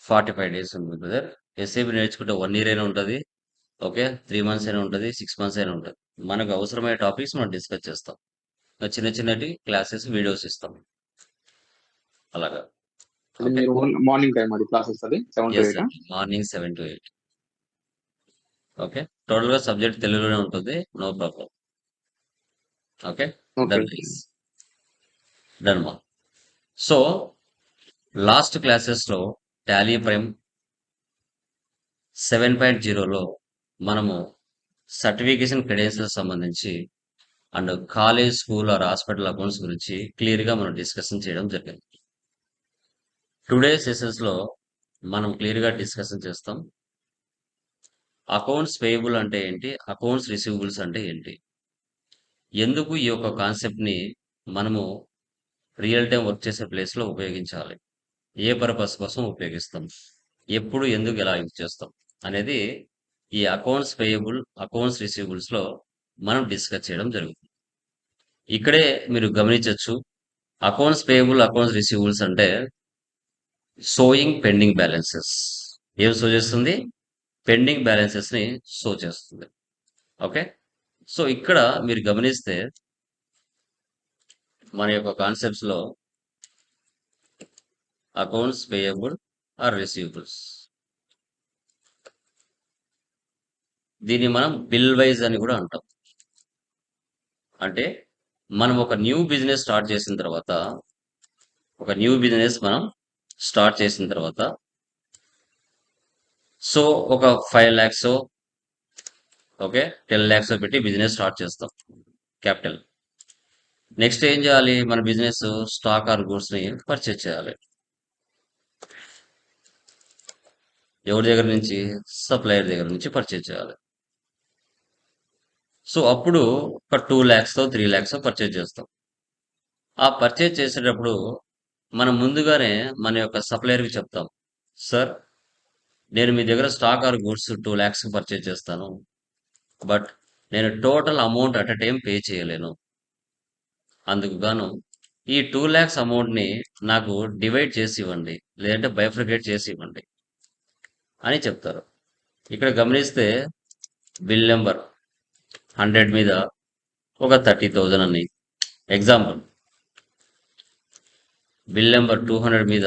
45 days ఉంటుంది brother. SAB నేర్చుకుంటే 1 year అయినా ఉంటది. ఓకే. 3 మంత్స్ అయినా ఉంటది. 6 మంత్స్ అయినా ఉంటది. మనకు అవసరమైన టాపిక్స్ మనం డిస్కస్ చేస్తాం. చిన్న చిన్నటి క్లాసెస్, వీడియోస్ ఇస్తాం. అలాగా. అది ఓకే. మీరు మార్నింగ్ టైం అది క్లాసెస్ అది 7 to yes 8 sir. Morning 7-8. Okay. టోటల్‌గా సబ్జెక్ట్ తెలుగులోనే ఉంటుంది. No problem. Okay. Okay. Done guys. Done మా. సో, లాస్ట్ క్లాసెస్‌లో టాలీ ప్రైమ్ 7.0లో మనము సర్టిఫికేషన్ క్రెడెన్షియల్స్ సంబంధించి and college, school or hospital accounts గురించి క్లియర్‌గా మనం డిస్కషన్ చేయడం జరిగింది. టుడే సెషన్స్‌లో మనం క్లియర్‌గా డిస్కషన్ చేస్తాం. అకౌంట్స్ పేయబుల్ అంటే ఏంటి? అకౌంట్స్ రిసీవబుల్స్ అంటే ఏంటి? ఎందుకు ఈ యొక్క కాన్సెప్ట్‌ని మనము రియల్ టైమ్ వర్క్ చేసే ప్లేస్‌లో ఉపయోగించాలి? ఏ పర్పస్ కోసం ఉపయోగిస్తాం? ఎప్పుడు, ఎందుకు, ఎలా యూజ్ చేస్తాం? అనేది ఈ అకౌంట్స్ పేయబుల్, అకౌంట్స్ రిసీవబుల్స్‌లో మనం డిస్కస్ చేయడం జరుగుతుంది. ఇక్కడే మీరు గమనించొచ్చు. అకౌంట్స్ పేయబుల్, అకౌంట్స్ రిసీవబుల్స్ అంటే షోయింగ్ పెండింగ్ బ్యాలెన్సెస్. ఏం షో చేస్తుంది? పెండింగ్ బ్యాలెన్సెస్‌ని షో చేస్తుంది. ఓకే. సో, ఇక్కడ మీరు గమనిస్తే మన యొక్క కాన్సెప్ట్స్‌లో అకౌంట్స్ పేయబుల్ ఆర్ రిసీవబుల్స్. దీన్ని మనం బిల్ వైజ్ అని కూడా అంటాం. అంటే మనం ఒక న్యూ బిజినెస్ స్టార్ట్ చేసిన తర్వాత సో ఒక 5 lakhs ఓకే 10 lakhs పెట్టి బిజినెస్ స్టార్ట్ చేస్తాం క్యాపిటల్. నెక్స్ట్ ఏం చేయాలి? మన బిజినెస్ స్టాక్ ఆర్ గూడ్స్ ని పర్చేజ్ చేయాలి. ఎవరి దగ్గర నుంచి? సప్లయర్ దగ్గర నుంచి పర్చేజ్ చేయాలి. సో అప్పుడు ఒక 2 lakhs 3 lakhs పర్చేజ్ చేస్తాం. ఆ పర్చేజ్ చేసేటప్పుడు మనం ముందుగానే మన యొక్క సప్లయర్కి చెప్తాం, సార్ నేను మీ దగ్గర stock or goods 2 lakhs purchase చేస్తాను, బట్ నేను total amount at a time pay చేయలేను. అందుకు గాను ఈ 2 lakhs అమౌంట్ని నాకు డివైడ్ చేసి ఇవ్వండి, లేదంటే బైఫ్రికేట్ చేసి ఇవ్వండి అని చెప్తారు. ఇక్కడ గమనిస్తే బిల్ నెంబర్ 100 మీద ఒక 30,000 అని ఎగ్జాంపుల్, బిల్ నెంబర్ 200 మీద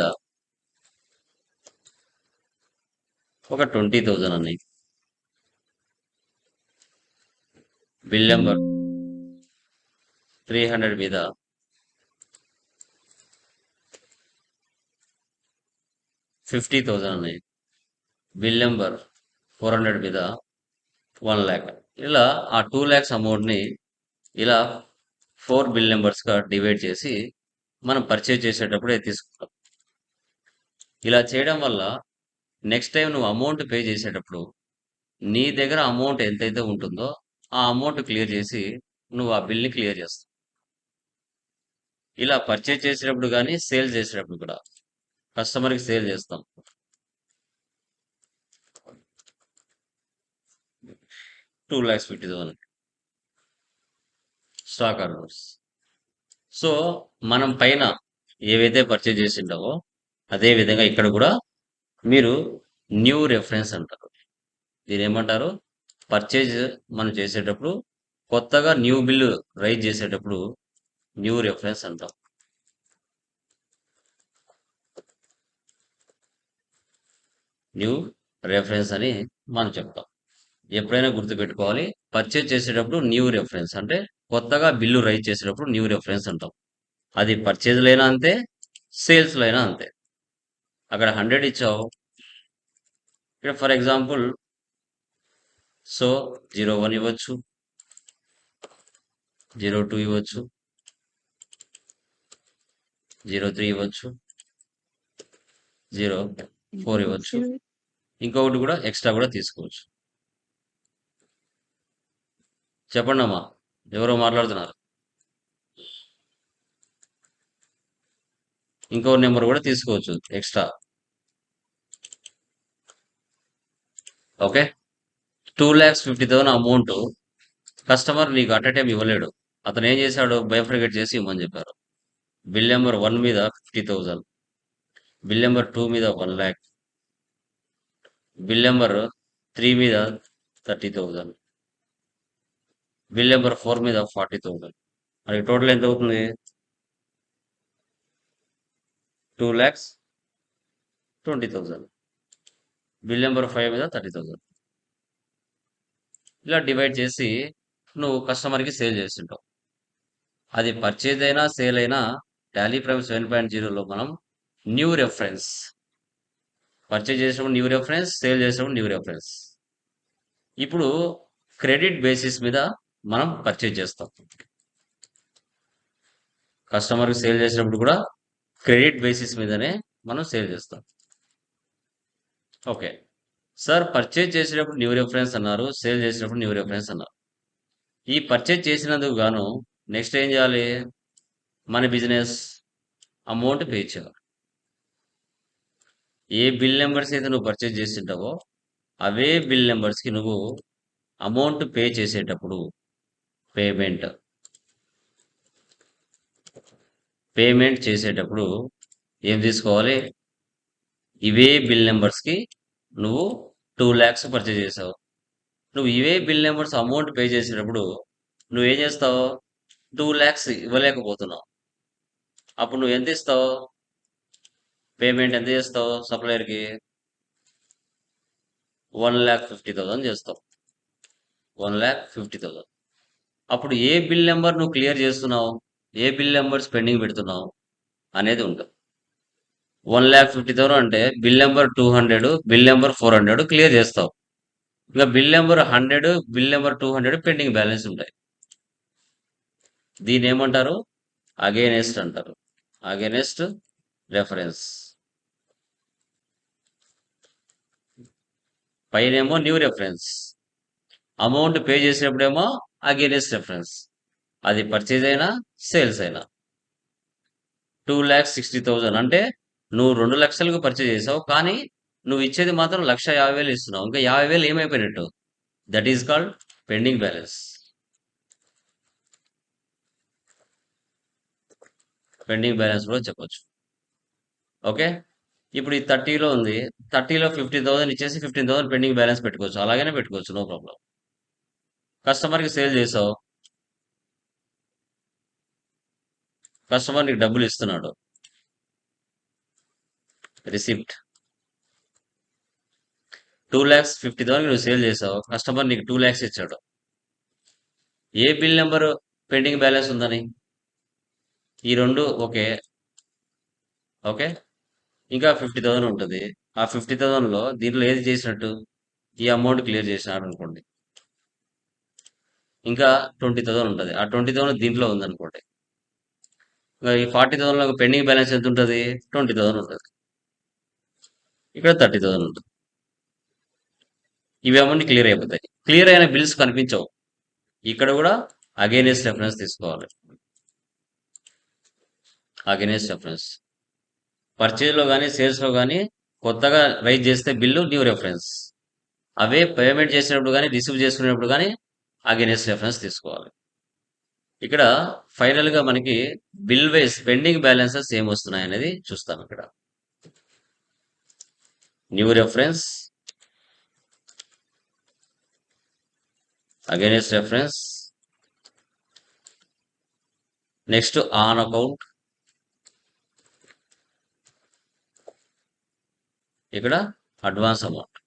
ఒక 20,000 అని, బిల్ నెంబర్ 300 మీద 50,000 అని, బిల్ నెంబర్ 400 మీద 1 lakh. ఇలా ఆ 2 lakhs అమౌంట్ని ఇలా 4 బిల్ నెంబర్స్గా డివైడ్ చేసి మనం పర్చేజ్ చేసేటప్పుడే తీసుకుంటాం. ఇలా చేయడం వల్ల నెక్స్ట్ టైం నువ్వు అమౌంట్ పే చేసేటప్పుడు నీ దగ్గర అమౌంట్ ఎంతైతే ఉంటుందో ఆ అమౌంట్ క్లియర్ చేసి నువ్వు ఆ బిల్ని క్లియర్ చేస్తావు. ఇలా పర్చేజ్ చేసేటప్పుడు కానీ సేల్ చేసేటప్పుడు కూడా కస్టమర్కి సేల్ చేస్తాం. 2,50,000 స్టాక్ ఆర్డర్స్. సో మనం పైన ఏవైతే పర్చేజ్ చేసింటావో అదే విధంగా ఇక్కడ కూడా మీరు న్యూ రెఫరెన్స్ అంటారు. దీని ఏమంటారు? పర్చేజ్ మనం చేసేటప్పుడు కొత్తగా న్యూ బిల్లు రైజ్ చేసేటప్పుడు న్యూ రెఫరెన్స్ అంటాం. న్యూ రెఫరెన్స్ అని మనం చెప్తాం. ఎప్పుడైనా గుర్తుపెట్టుకోవాలి, పర్చేజ్ చేసేటప్పుడు న్యూ రెఫరెన్స్ అంటే కొత్తగా బిల్లు రైజ్ చేసేటప్పుడు న్యూ రెఫరెన్స్ అంటాం. అది పర్చేజ్లో అయినా అంతే, సేల్స్లో అయినా అంతే. అక్కడ 100 ఇచ్చావు, ఇక్కడ ఫర్ ఎగ్జాంపుల్ సో 01 ఇవ్వచ్చు, 02 ఇవ్వచ్చు, 03 ఇవ్వచ్చు, 04 ఇవ్వచ్చు. ఇంకొకటి కూడా ఎక్స్ట్రా కూడా తీసుకోవచ్చు. చెప్పండి అమ్మా, ఎవరో మాట్లాడుతున్నారు. ఇంకో నెంబర్ కూడా తీసుకోవచ్చు ఎక్స్ట్రా. ఓకే. 2,50,000 అమౌంట్ కస్టమర్ నీకు అట్ ఎ టైం ఇవ్వలేడు. అతను ఏం చేశాడు? బైఫ్రికేట్ చేసి ఇవ్వమని చెప్పారు. బిల్ నెంబర్ 1 మీద 50,000, బిల్ నెంబర్ 2 మీద 1 lakh, బిల్ నెంబర్ 3 మీద 30,000, బిల్ నెంబర్ 4 మీద 40,000. మరి టోటల్ ఎంత అవుతుంది? 2,20,000. బిల్ నెంబర్ 5 మీద 30,000. ఇలా డివైడ్ చేసి నువ్వు కస్టమర్కి సేల్ చేస్తుంటావు. అది పర్చేజ్ అయినా సేల్ అయినా టాలీ ప్రైమ్ 7.0లో మనం న్యూ రెఫరెన్స్, పర్చేజ్ చేసినప్పుడు న్యూ రెఫరెన్స్, సేల్ చేసినప్పుడు న్యూ రెఫరెన్స్. ఇప్పుడు క్రెడిట్ బేసిస్ మీద మనం పర్చేజ్ చేస్తాం. కస్టమర్కి సేల్ చేసినప్పుడు కూడా క్రెడిట్ బేసిస్ మీదనే మనం సేల్ చేస్తాం. ఓకే సార్, పర్చేజ్ చేసేటప్పుడు న్యూ రెఫరెన్స్ అన్నారు, సేల్ చేసినప్పుడు న్యూ రెఫరెన్స్ అన్నారు. ఈ పర్చేజ్ చేసినందుకు గాను నెక్స్ట్ ఏం చేయాలి? మన బిజినెస్ అమౌంట్ పే చేయాలి. ఏ బిల్ నెంబర్స్ అయితే నువ్వు పర్చేజ్ చేసింటావో అవే బిల్ నెంబర్స్కి నువ్వు అమౌంట్ పే చేసేటప్పుడు పేమెంట్ చేసేటప్పుడు ఏం తీసుకోవాలి? ఇవే బిల్ నెంబర్స్కి నువ్వు 2 lakhs పర్చేజ్ చేసావు. నువ్వు ఇవే బిల్ నెంబర్స్ అమౌంట్ పే చేసేటప్పుడు నువ్వేం చేస్తావు? 2 lakhs ఇవ్వలేకపోతున్నావు. అప్పుడు నువ్వు ఎంత ఇస్తావు? పేమెంట్ ఎంత చేస్తావు? సప్లయర్కి 1,50,000 చేస్తావు. 1,50,000. అప్పుడు ఏ బిల్ నెంబర్ నువ్వు క్లియర్ చేస్తున్నావు, ఏ బిల్ నెంబర్స్ పెండింగ్ పెడుతున్నావు అనేది ఉంటుంది. 1,50,000 అంటే bill number 200, bill number 400 clear చేస్తావు. ఇంకా bill number 100, bill number 200 pending balance ఉంటాయి. దీని ఏమంటారు? అగైనెస్ట్ అంటారు. Against reference. పైనేమో న్యూ రెఫరెన్స్, అమౌంట్ పే చేసేటప్పుడేమో అగైనెస్ట్ రెఫరెన్స్. అది పర్చేజ్ అయినా సేల్స్ అయినా 2,60,000 అంటే నువ్వు 2 లక్షలకు పర్చేజ్ చేసావు, కానీ నువ్వు ఇచ్చేది మాత్రం 1,50,000 ఇస్తున్నావు. ఇంకా 50,000 ఏమైపోయినట్టు? That is called pending balance. Pending balance కూడా చెప్పొచ్చు. ఓకే, ఇప్పుడు ఈ 30లో ఉంది, 30లో 50,000 ఇచ్చేసి 15,000 పెండింగ్ బ్యాలెన్స్ పెట్టుకోవచ్చు. అలాగనే పెట్టుకోవచ్చు, నో ప్రాబ్లం. కస్టమర్కి సేల్ చేసావు, కస్టమర్ నీకు డబ్బులు ఇస్తున్నాడు, రిసిప్ట్ 2,50,000 నువ్వు సేల్ చేసావు, కస్టమర్ నీకు 2 lakhs ఇచ్చాడు. ఏ బిల్ నెంబర్ పెండింగ్ బ్యాలెన్స్ ఉందని? ఈ రెండు ఓకే. ఓకే, ఇంకా 50,000 ఉంటుంది. ఆ 50,000లో దీంట్లో ఏది చేసినట్టు? ఈ అమౌంట్ క్లియర్ చేసినాడు అనుకోండి. ఇంకా 20,000 ఉంటుంది. ఆ 20,000 దీంట్లో ఉందనుకోండి. ఇంకా ఈ 40,000లో పెండింగ్ బ్యాలెన్స్ ఎంత ఉంటుంది? 20,000 ఉంటుంది. ఇక్కడ 30,000 ఉంటుంది. ఇవి అమౌంట్ క్లియర్ అయిపోతాయి. క్లియర్ అయిన బిల్స్ కనిపించవు. ఇక్కడ కూడా అగైనెస్ట్ రెఫరెన్స్ తీసుకోవాలి. అగైనెస్ట్ రెఫరెన్స్ పర్చేజ్లో కానీ సేల్స్లో కానీ కొత్తగా రైజ్ చేస్తే బిల్లు న్యూ రెఫరెన్స్. అవే పేమెంట్ చేసినప్పుడు కానీ రిసీవ్ చేసుకునేటప్పుడు కానీ అగైనెస్ట్ రెఫరెన్స్ తీసుకోవాలి. ఇక్కడ ఫైనల్గా మనకి బిల్ వైస్ పెండింగ్ బ్యాలెన్సెస్ ఏం వస్తున్నాయి అనేది చూస్తాం. ఇక్కడ new reference, against reference, next on account, ఇక్కడ advance amount.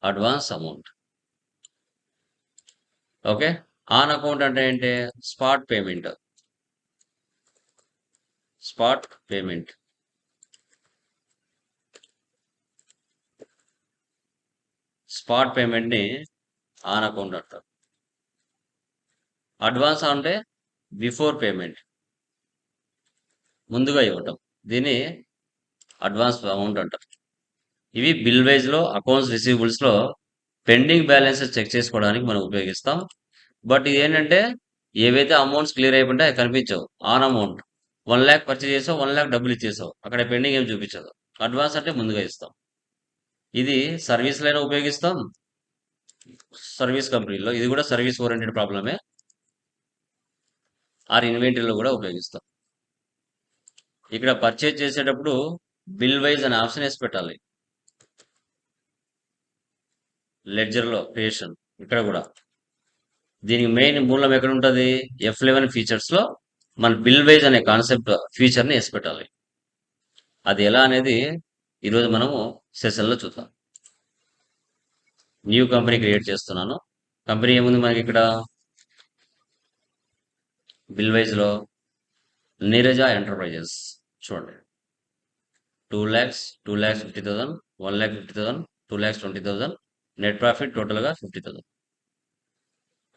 Advance amount. Okay, on account అంటే ఏంటి? Spot payment. Spot payment. Spot పేమెంట్ని ఆన్ అకౌంట్ అంటారు. అడ్వాన్స్ అంటే బిఫోర్ పేమెంట్, ముందుగా ఇవ్వటం. దీన్ని అడ్వాన్స్ అమౌంట్ అంటారు. ఇవి బిల్ వైజ్లో అకౌంట్స్ రిసీవబుల్స్లో పెండింగ్ బ్యాలెన్సెస్ చెక్ చేసుకోవడానికి మనం ఉపయోగిస్తాం. బట్ ఇది ఏంటంటే ఏవైతే అమౌంట్స్ క్లియర్ అయిపోతే అవి కనిపించవు. ఆన్ అమౌంట్ 1 lakh పర్చేజ్ చేసావు, 1 lakh డబ్బులు ఇచ్చేసావు, అక్కడ పెండింగ్ ఏం చూపించదు. అడ్వాన్స్ అంటే ముందుగా ఇస్తాం. ఇది సర్వీస్లైనా ఉపయోగిస్తాం, సర్వీస్ కంపెనీలో ఇది కూడా సర్వీస్ ఓరియంటెడ్ ప్రాబ్లమే, ఆర్ ఇన్వెంటరీలో కూడా ఉపయోగిస్తాం. ఇక్కడ పర్చేజ్ చేసేటప్పుడు బిల్ వైజ్ అనే ఆప్షన్ వేసి పెట్టాలి. లెడ్జర్లో క్రియేషన్ ఇక్కడ కూడా దీనికి మెయిన్ మూలం ఎక్కడ ఉంటుంది? F11 ఫీచర్స్ లో మన బిల్ వైజ్ అనే కాన్సెప్ట్ ఫీచర్ని వేసి పెట్టాలి. అది ఎలా అనేది ఈరోజు మనము సెషన్లో చూద్దాం. న్యూ కంపెనీ క్రియేట్ చేస్తున్నాను. కంపెనీ ఏముంది మనకి ఇక్కడ? బిల్ వైజ్ లో నీరజ ఎంటర్ప్రైజెస్ చూడండి. 2 lakhs, 2,50,000, 1,50,000, 2,20,000, నెట్ ప్రాఫిట్ టోటల్ గా 50,000.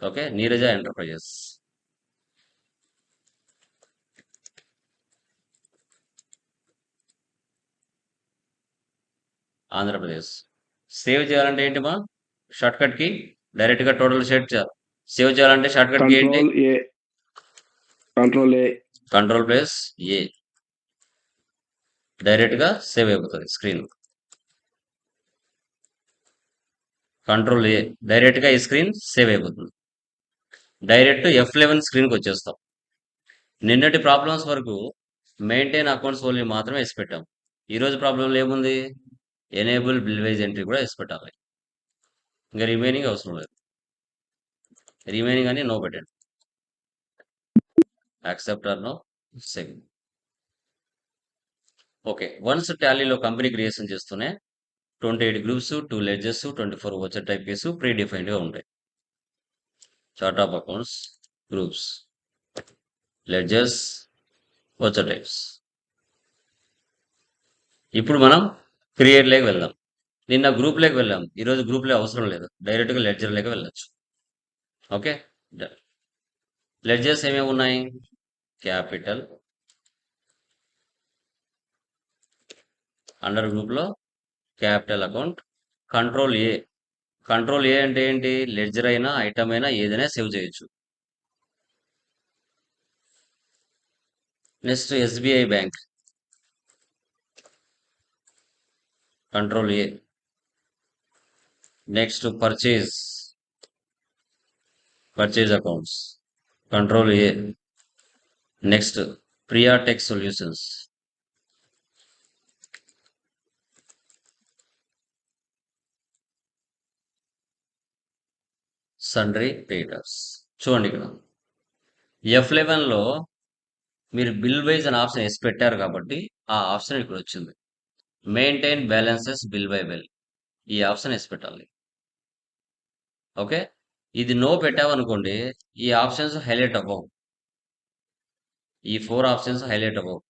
Okay, Neeraja enterprises. Andhra Pradesh. Save చేయాలంటే ఏంటి మా షార్ట్ కట్ కి డైరెక్ట్ గా టోటల్ సేవ్ చేయాలంటే షార్ట్ కట్ కి ఏంటి? కంట్రోల్ ప్లస్ ఏ డైరెక్ట్ గా సేవ్ అయిపోతుంది స్క్రీన్. కంట్రోల్ ఏ డైరెక్ట్ గా ఈ స్క్రీన్ సేవ్ అయిపోతుంది. డైరెక్ట్ F11 స్క్రీన్ కి వచ్చేస్తాం. నిన్నటి ప్రాబ్లమ్స్ వరకు మెయింటైన్ అకౌంట్స్ ఓన్లీ మాత్రమే వేసి పెట్టాం. ఈ రోజు ప్రాబ్లంలో ఏముంది? ఎనేబుల్ బిల్ వైజ్ ఎంట్రీ కూడా వేసి పెట్టాలి. ఇంకా రిమైనింగ్ అవసరం లేదు. రిమైనింగ్ అని నో పెట్టండి. Accept or no save. Okay, once టాలీలో కంపెనీ క్రియేషన్ చేస్తూనే 28 గ్రూప్స్, 2 లెడ్జెస్, 24 వచ్చర్ టైప్ కేసు ప్రీ డిఫైన్డ్ గా ఉంటాయి. Chart of accounts, groups, ledgers, voucher types. ఇప్పుడు మనం క్రియేట్ లేక వెళ్దాం. నిన్న గ్రూప్ లేక వెళ్ళాం, ఈరోజు గ్రూప్ లే అవసరం లేదు, డైరెక్ట్ గా లెడ్జర్ లేక వెళ్ళొచ్చు. ఓకే, లెడ్జర్స్ ఏమేమి ఉన్నాయి? క్యాపిటల్, అండర్ గ్రూప్ లో capital account, control A. Control A అంటే ఏంటి? లెడ్జర్ అయినా ఐటమ్ అయినా ఏదైనా సేవ్ చేయొచ్చు. Next SBI bank, control A. Next purchase accounts, control A. Next Priyatech solutions, sundry creditors. చూడండి ఇక్కడ F11 లో మీరు బిల్ వైజ్ అనే ఆప్షన్ వేసి పెట్టారు కాబట్టి ఆ ఆప్షన్ ఇక్కడ వచ్చింది. Maintain balances bill by bill, ఈ ఆప్షన్ వేసి పెట్టాలి. ఓకే, ఇది నో పెట్టామనుకోండి ఈ ఆప్షన్స్ హైలైట్ అవ్వవు. ఈ 4 ఆప్షన్స్ హైలైట్ అవ్వవు.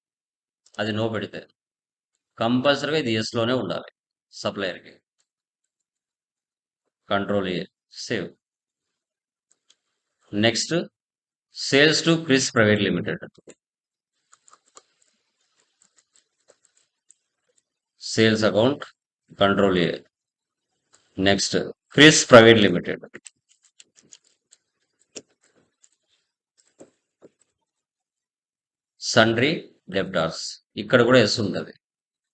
అది నో పెడితే కంపల్సరీగా ఇది ఎస్ లోనే ఉండాలి. సప్లయర్కి control A, save. Next sales to Kris private limited, sales account, control A. Next Kris private limited, sundry debtors, ఇక్కడ కూడా ఎస్ ఉంటుంది.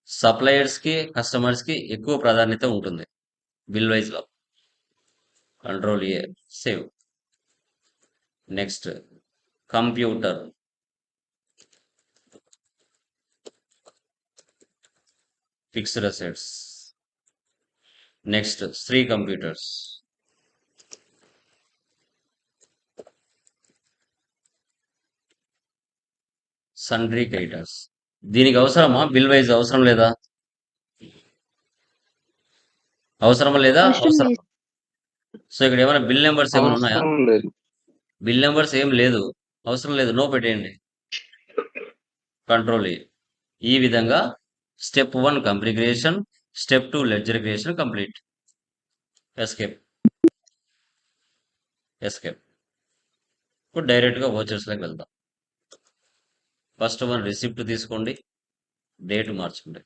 సప్లయర్స్ కి కస్టమర్స్ కి ఎక్కువ ప్రాధాన్యత ఉంటుంది బిల్ వైజ్ లో. Control A, save. Next computer, fixed assets. Next Shri computers, sundry creditors. దీనికి అవసరమా? బిల్ వైజ్ అవసరం లేదా? అవసరమా లేదా? అవసరం. సో ఇక్కడ ఏమైనా బిల్ నెంబర్స్ ఏమైనా ఉన్నాయా? బిల్ నెంబర్స్ ఏం లేదు, అవసరం లేదు, నో పెట్టేయండి. Control A. ఈ విధంగా step 1 company creation, step 2 ledger creation complete. Escape. ఇప్పుడు డైరెక్ట్ గా వోచర్స్ లోకి వెళ్దాం. ఫస్ట్ వన్ రిసిప్ట్ తీసుకోండి, డేట్ మార్చండి.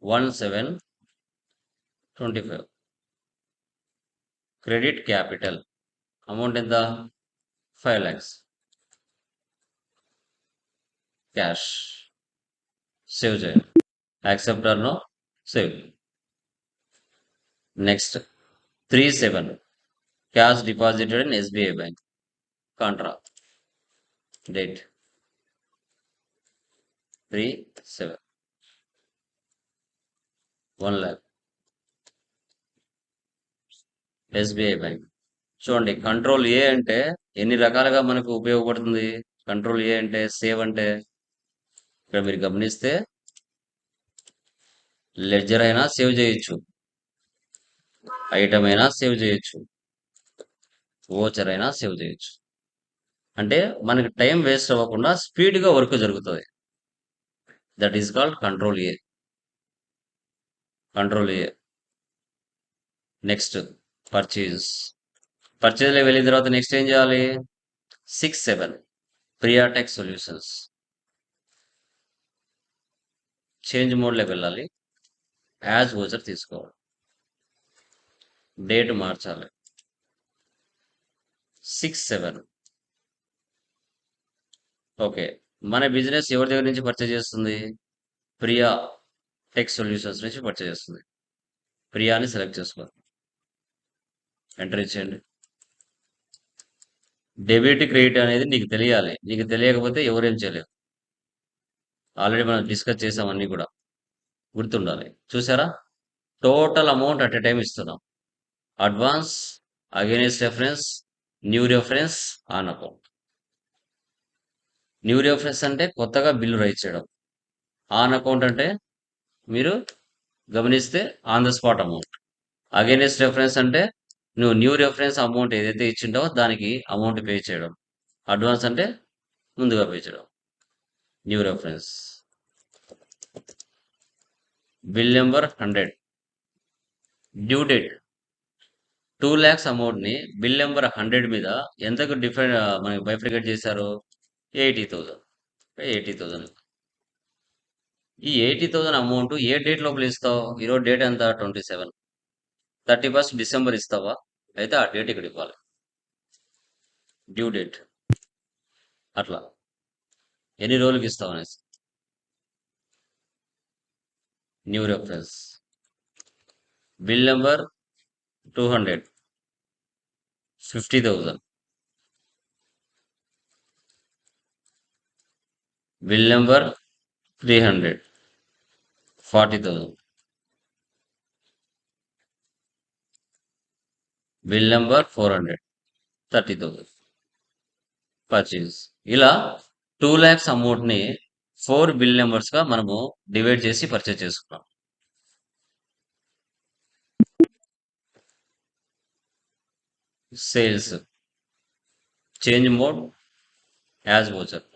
1/7/25. క్రెడిట్ క్యాపిటల్ అమౌంట్ ఎంత? 5 lakhs. క్యాష్. సేవ్ చేయండి. Accept or no, save. Next 3/7 cash deposited in SBI bank, contra. Date 37 1 lakh SBI bank. చూడండి control A అంటే ఎన్ని రకాలుగా మనకు ఉపయోగపడుతుంది. కంట్రోల్ ఏ అంటే సేవ్ అంటే ఇక్కడ మీరు గమనిస్తే లెడ్జర్ అయినా సేవ్ చేయొచ్చు, ఐటమ్ అయినా సేవ్ చేయొచ్చు, ఓచర్ అయినా సేవ్ చేయొచ్చు. అంటే మనకి టైం వేస్ట్ అవ్వకుండా స్పీడ్గా వర్క్ జరుగుతుంది. That is called control A. Control A. Next purchase. పర్చేజ్లో వెళ్ళిన తర్వాత నెక్స్ట్ ఏం చేయాలి? 6-7 ప్రియాటెక్ సొల్యూషన్స్. చేంజ్ మోడ్లోకి వెళ్ళాలి. యాజ్ ఓచర్ తీసుకోవాలి. డేట్ మార్చాలి. 6-7. ఓకే, మన బిజినెస్ ఎవరి దగ్గర నుంచి పర్చేజ్ చేస్తుంది? ప్రియా టెక్ సొల్యూషన్స్ నుంచి పర్చేజ్ చేస్తుంది. ప్రియాని సెలెక్ట్ చేసుకోవాలి. ఎంటర్ ఇచ్చేయండి. డెబిట్ క్రెడిట్ అనేది నీకు తెలియాలి. నీకు తెలియకపోతే ఎవరేం చేయలేరు. ఆల్రెడీ మనం డిస్కస్ చేసాం, అన్నీ కూడా గుర్తుండాలి. చూసారా? Total amount at a time ఇస్తున్నాం. Advance, against reference, new reference, on account. New reference అంటే కొత్తగా బిల్లు రైజ్ చేయడం. ఆన్ అకౌంట్ అంటే మీరు గమనిస్తే on the spot amount. Against reference అంటే నువ్వు న్యూ రెఫరెన్స్ అమౌంట్ ఏదైతే ఇచ్చింటావో దానికి అమౌంట్ పే చేయడం. అడ్వాన్స్ అంటే ముందుగా పే చేయడం. New reference. Bill number 100. Due date 2 lakhs అమౌంట్ని బిల్ నెంబర్ 100 మీద ఎంతకు మనకి బైఫ్రికేట్ చేశారు? 80,000. 80,000. ఈ 80,000 అమౌంట్ ఏ డేట్ లోపల ఇస్తావు? ఈరోజు డేట్ ఎంత? 27. 31st డిసెంబర్ ఇస్తావా? అయితే ఆ డేట్ ఇక్కడ ఇవ్వాలి. Due date. అట్లా ఎన్ని రోజులకి ఇస్తావు అనేసి. New reference. Bill number 200. 50,000. Bill number 300. 40,000. Bill number 400. 30,000. Purchase. ఇలా 2 lakhs అమౌంట్ని 4 బిల్ నెంబర్స్గా మనము డివైడ్ చేసి పర్చేజ్ చేసుకున్నాం. Sales. Change mode as voucher.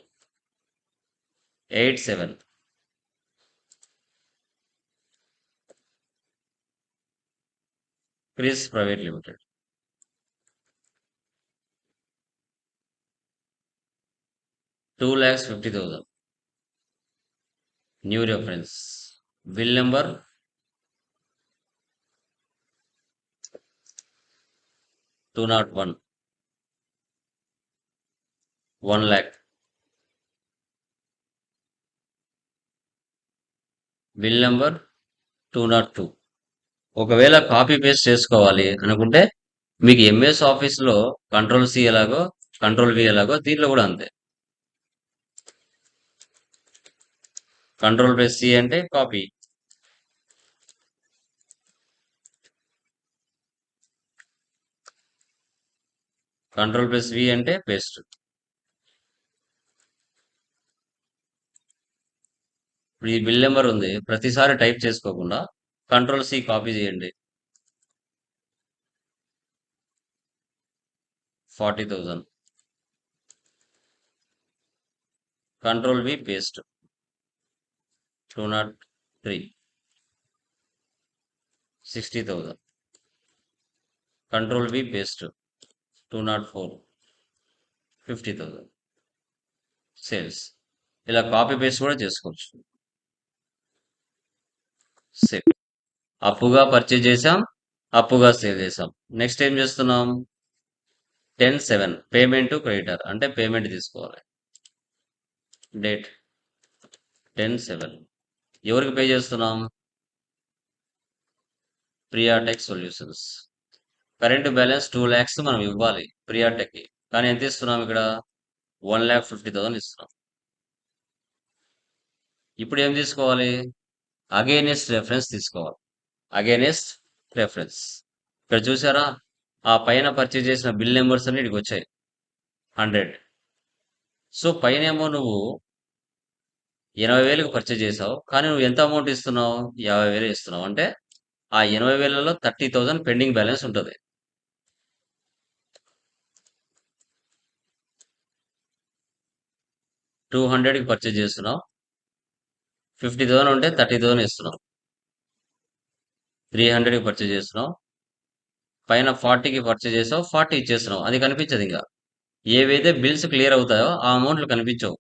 8-7. Chris private limited. 2,50,000. New reference. Bill number 201. 1 lakh. Bill number 202. ఒకవేళ కాపీ పేస్ట్ చేసుకోవాలి అనుకుంటే మీకు ఎంఎస్ ఆఫీస్లో కంట్రోల్ సి ఎలాగో కంట్రోల్ వి ఎలాగో దీంట్లో కూడా అంతే. కంట్రోల్ ప్లస్ సి అంటే కాపీ, కంట్రోల్ ప్లస్ వి అంటే పేస్ట్. ఇప్పుడు ఈ బిల్ నెంబర్ ఉంది, ప్రతిసారి టైప్ చేసుకోకుండా కంట్రోల్ సి కాపీ చేయండి. 40,000. Control V paste. 203. 60,000. Control V paste. 204. 50,000. Sales. ఇలా కాపీ పేస్ట్ కూడా చేసుకోవచ్చు. సేవ్. అప్పుగా పర్చేజ్ చేసాం, అప్పుగా సేవ్ చేసాం. నెక్స్ట్ ఏం చేస్తున్నాం? 10-7 పేమెంట్ క్రెడిటర్ అంటే పేమెంట్ తీసుకోవాలి. డేట్ 10-7. ఎవరికి పే చేస్తున్నాం? Priyatech solutions. Current balance 2 lakhs మనం ఇవ్వాలి ప్రియాటెక్కి, కానీ ఎంత ఇస్తున్నాం ఇక్కడ? 1,50,000 ఇస్తున్నాం. ఇప్పుడు ఏం తీసుకోవాలి? అగైనెస్ట్ రెఫరెన్స్ తీసుకోవాలి. Against reference. ఇక్కడ చూసారా? ఆ పైన పర్చేజ్ చేసిన బిల్ నెంబర్స్ అన్ని ఇక్కడికి వచ్చాయి. 100. సో పైనేమో నువ్వు 80,000కి పర్చేజ్ చేసావు. కానీ నువ్వు ఎంత అమౌంట్ ఇస్తున్నావు? 50,000 ఇస్తున్నావు. అంటే ఆ 80,000లో 30,000 పెండింగ్ బ్యాలెన్స్ ఉంటుంది. $200కి పర్చేజ్ చేస్తున్నావు. 50,000 ఉంటే 30,000 ఇస్తున్నావు. 300కి పర్చేజ్ చేస్తున్నావు. పైన 40కి పర్చేజ్ చేసావు. 40 ఇచ్చేస్తున్నావు. అది కనిపించదు ఇంకా. ఏవైతే బిల్స్ క్లియర్ అవుతాయో ఆ అమౌంట్లు కనిపించవు.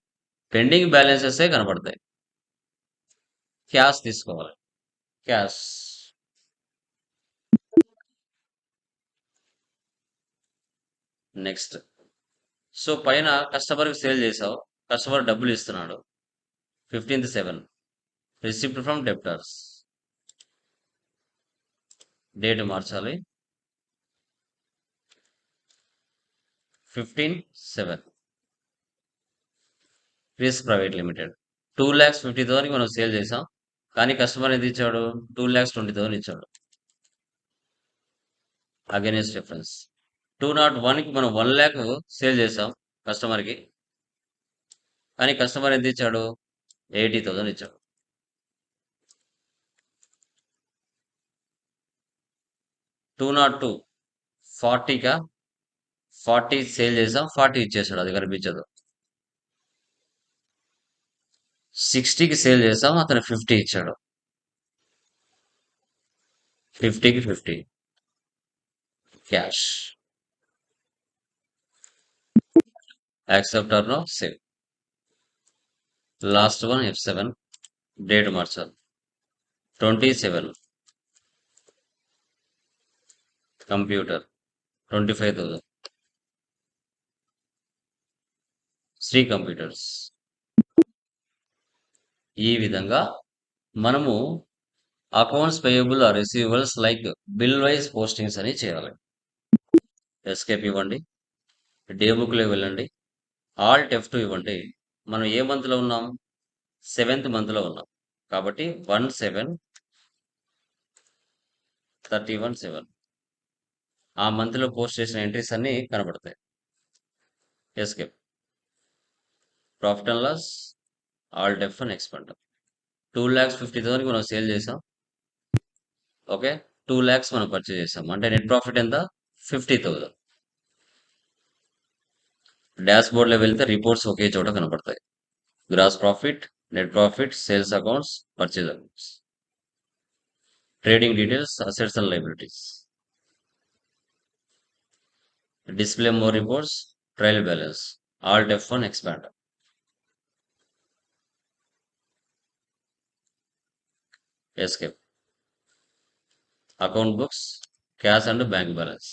పెండింగ్ బ్యాలెన్సెస్ కనపడతాయి. క్యాష్ తీసుకోవాలి. క్యాష్. నెక్స్ట్. సో పైన కస్టమర్కి సేల్ చేసావు. కస్టమర్ డబ్బులు ఇస్తున్నాడు. 15/7. Receipt from డెప్టర్స్. డేట్ మార్చాలి. 15/7. Chris private limited. 2,50,000కి మనం సేల్ చేసాం. కానీ కస్టమర్ ఎంత ఇచ్చాడు? 2,20,000 ఇచ్చాడు. Against difference. 201కి మనం 1,00,000 సేల్ చేసాం కస్టమర్కి. కానీ కస్టమర్ ఎంత ఇచ్చాడు? 80,000 ఇచ్చాడు. 202 40కా 40 సేల్ చేసాం. 40 ఇచ్చేసాడు. అది కనిపించదు. 60కి సేల్ చేసాం. అతను 50 ఇచ్చాడు. 50కి 50 cash. Accept or no save. Last one F7. Date మార్చాలి. 27. కంప్యూటర్ 25,000. శ్రీ కంప్యూటర్స్. ఈ విధంగా మనము accounts payable or receivables like bill wise postings అని చేయాలి. ఎస్కేప్ ఇవ్వండి. డే బుక్లో వెళ్ళండి. ఆల్ట్ F2 ఇవ్వండి. మనం ఏ మంత్లో ఉన్నాం? 7th మంత్లో ఉన్నాం. కాబట్టి 1/7/31/7 ఆ మంత్లో పోస్ట్ చేసిన ఎంట్రీస్ అన్ని కనబడతాయి. Escape. Profit and loss. Alt F1 expand. 2,50,000కి మనం సేల్ చేసాం. ఓకే. 2 lakhs మనం పర్చేజ్ చేసాం. అంటే నెట్ ప్రాఫిట్ ఎంత? 50,000. డాష్ బోర్డ్లో వెళ్తే రిపోర్ట్స్ ఒకే చోట కనపడతాయి. Gross profit, net profit, sales accounts, purchase accounts, trading details, assets and liabilities. Display more reports, trial balance. Alt F1 expand. Escape. Account books, cash and bank balance.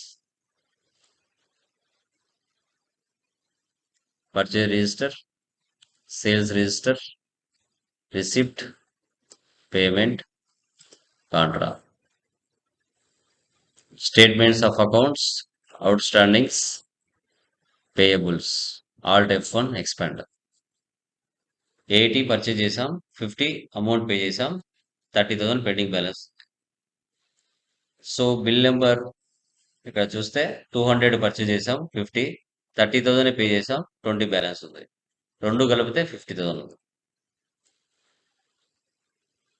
Purchase register, sales register, receipt, payment, contra. Statements of accounts, outstandings, payables. Alt F1 expand. 80 purchase చేసాం. 50 amount pay చేసాం. 30,000 pending balance. So bill number ఇక్కడ చూస్తే 200 purchase చేసాం. 50 30,000 pay చేసాం. 20 balance ఉంది. రెండు కలిపితే 50,000 ఉంది.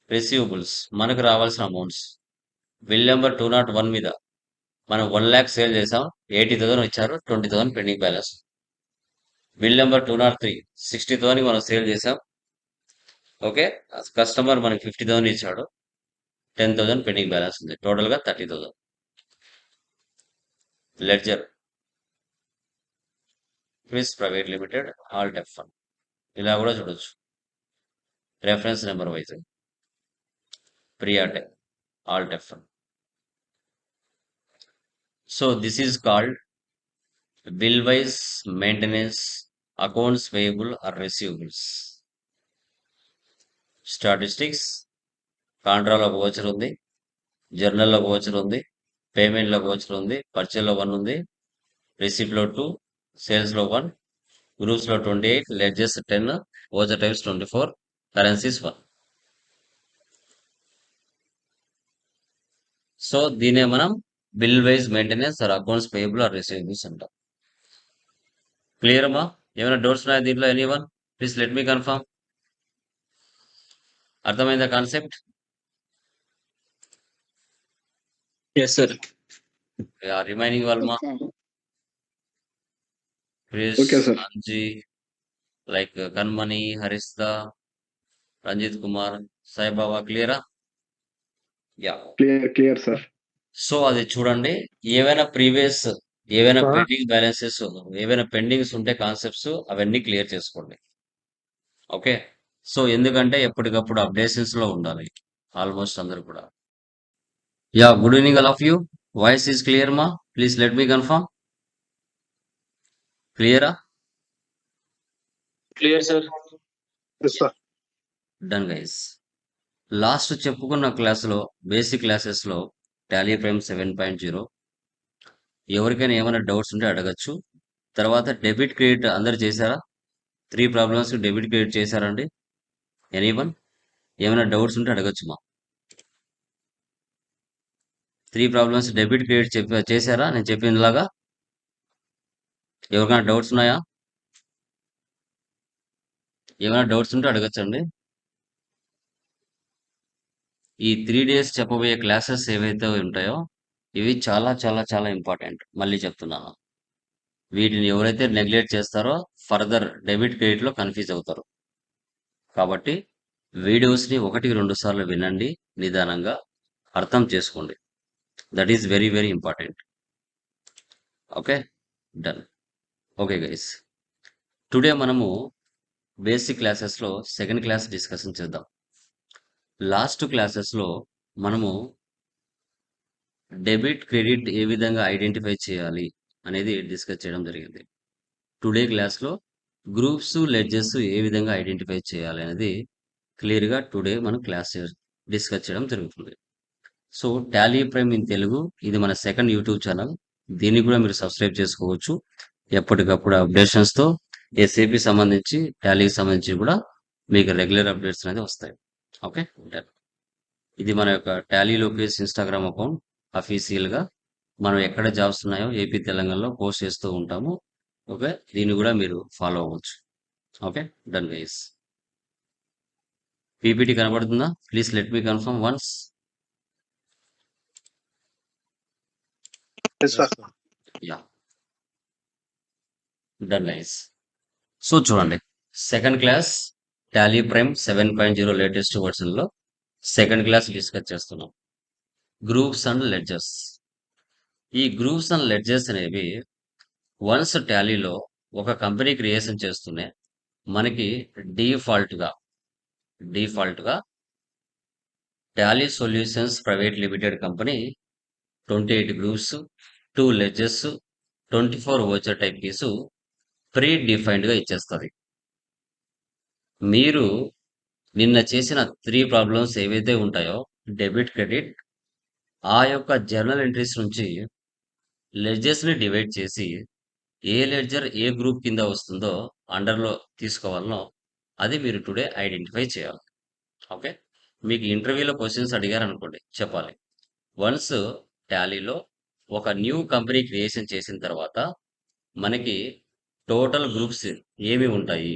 రిసీవబుల్స్ మనకు రావాల్సిన అమౌంట్స్. బిల్ నెంబర్ 201 మీద మనం 1,00,000 సేల్ చేసాం. 80,000 ఇచ్చారు. 20,000 పెండింగ్ బ్యాలెన్స్. బిల్ నెంబర్ 203 60,000కి మనం సేల్ చేసాం. ఓకే. కస్టమర్ మనకి 50,000 ఇచ్చాడు. 10,000 పెండింగ్ బ్యాలెన్స్ ఉంది. టోటల్గా 30,000. Ledger. Kris private limited. Alt F1. ఇలా కూడా చూడొచ్చు. Reference number wise. Priyatech. Alt F1. So this is called bill wise maintenance accounts payable or receivables. Statistics. కాంట్రాలో ఒక వోచర్ ఉంది. జర్నల్లో ఒక వోచర్ ఉంది. పేమెంట్లో ఒక వోచర్ ఉంది. పర్చేల్లో 1 ఉంది. రిసిప్ట్లో 2, సేల్స్లో 1, గ్రూప్స్లో 28, ledgers 10, voucher types 24, currencies 1. So దీనే మనం bill wise maintenance or accounts payable or receivables అంటాం. క్లియర్ అమ్మా? ఏమైనా డౌట్స్ ఉన్నాయా దీంట్లో? Anyone please let me confirm. అర్థమైందా కాన్సెప్ట్? Yes, sir. రిమైనింగ్ వాళ్ళమా? Yes, sir. Krish, Okay, sir. Anji, like Kanmani, Harista, Ranjith Kumar, Saibaba, క్లియరా? యా. Clear, sir. సో అది చూడండి. ఏవైనా పెండింగ్ బ్యాలెన్సెస్, ఏవైనా పెండింగ్స్ ఉంటే కాన్సెప్ట్స్ అవన్నీ క్లియర్ చేసుకోండి. ఓకే. సో ఎందుకంటే ఎప్పటికప్పుడు అప్డేషన్స్ లో ఉండాలి ఆల్మోస్ట్ అందరు కూడా. Yeah, good evening all of you. Voice is clear మా? Please let me confirm. క్లియరా? Clear, sir. Yes, sir. Done guys. Last చెప్పుకున్న క్లాసులో బేసిక్ క్లాసెస్లో టాలీ ప్రైమ్ 7.0 ఎవరికైనా ఏమైనా డౌట్స్ ఉంటే అడగచ్చు. తర్వాత డెబిట్ క్రెడిట్ అందరు చేశారా? 3 ప్రాబ్లమ్స్ డెబిట్ క్రెడిట్ చేశారండి? ఎనీవన్ ఏమైనా డౌట్స్ ఉంటే అడగచ్చు మా. 3 ప్రాబ్లమ్స్ డెబిట్ క్రెడిట్ చేశారా నేను చెప్పిందిలాగా? ఎవరికైనా డౌట్స్ ఉన్నాయా? ఏమైనా డౌట్స్ ఉంటే అడగచ్చండి. ఈ 3 డేస్ చెప్పబోయే క్లాసెస్ ఏవైతే ఉంటాయో ఇవి చాలా చాలా చాలా ఇంపార్టెంట్. మళ్ళీ చెప్తున్నాను. వీటిని ఎవరైతే నెగ్లెక్ట్ చేస్తారో ఫర్దర్ డెబిట్ క్రెడిట్లో కన్ఫ్యూజ్ అవుతారు. కాబట్టి వీడియోస్ని 1-2 సార్లు వినండి, నిదానంగా అర్థం చేసుకోండి. That is very very important. Okay, done. Okay guys, today మనము బేసిక్ క్లాసెస్లో సెకండ్ క్లాస్ డిస్కషన్ చేద్దాం. లాస్ట్ క్లాసెస్లో మనము డెబిట్ క్రెడిట్ ఏ విధంగా ఐడెంటిఫై చేయాలి అనేది డిస్కస్ చేయడం జరిగింది. టుడే క్లాస్లో గ్రూప్స్ లెడ్జెస్ ఏ విధంగా ఐడెంటిఫై చేయాలి అనేది క్లియర్గా టుడే మనం క్లాస్ డిస్కస్ చేయడం జరుగుతుంది. So Tally prime in Telugu ఇది మన సెకండ్ యూట్యూబ్ ఛానల్. దీన్ని కూడా మీరు సబ్స్క్రైబ్ చేసుకోవచ్చు. ఎప్పటికప్పుడు అప్డేషన్స్తో ఎస్ఏపి సంబంధించి టాలీకి సంబంధించి కూడా మీకు రెగ్యులర్ అప్డేట్స్ అనేది వస్తాయి. ఓకే, ఇది మన యొక్క టాలీ లోకేష్ ఇన్స్టాగ్రామ్ అకౌంట్. అఫీషియల్గా మనం ఎక్కడ జాబ్స్ ఉన్నాయో ఏపీ తెలంగాణలో పోస్ట్ చేస్తూ ఉంటాము. ఓకే, దీన్ని కూడా మీరు ఫాలో అవ్వచ్చు. Okay, done guys. పీపీటీ కనబడుతుందా? Please let me confirm once. Yes, sir. Yeah, done guys. So చూడండి, second class Tally prime 7.0 latest వర్షన్లో సెకండ్ క్లాస్ డిస్కస్ చేస్తున్నాం. Groups and ledgers. ఈ గ్రూప్స్ అండ్ లెడ్జర్స్ అనేవి వన్స్ టాలీలో ఒక company creation చేస్తూనే మనకి డిఫాల్ట్గా Tally solutions private limited company 28 groups, 2 ledgers, 24 voucher type కీసు ప్రీ డిఫైన్డ్గా ఇచ్చేస్తుంది. మీరు నిన్న చేసిన 3 ప్రాబ్లమ్స్ ఏవైతే ఉంటాయో డెబిట్ క్రెడిట్, ఆ యొక్క జర్నల్ ఎంట్రీస్ నుంచి లెడ్జెస్ని డివైడ్ చేసి ఏ లెడ్జర్ ఏ గ్రూప్ కింద వస్తుందో అండర్లో తీసుకోవాలనో అది మీరు టుడే ఐడెంటిఫై చేయాలి. ఓకే, మీకు ఇంటర్వ్యూలో క్వశ్చన్స్ అడిగారు అనుకోండి, చెప్పాలి. వన్స్ టాలీలో ఒక న్యూ కంపెనీ క్రియేషన్ చేసిన తర్వాత మనకి టోటల్ గ్రూప్స్ ఏమి ఉంటాయి,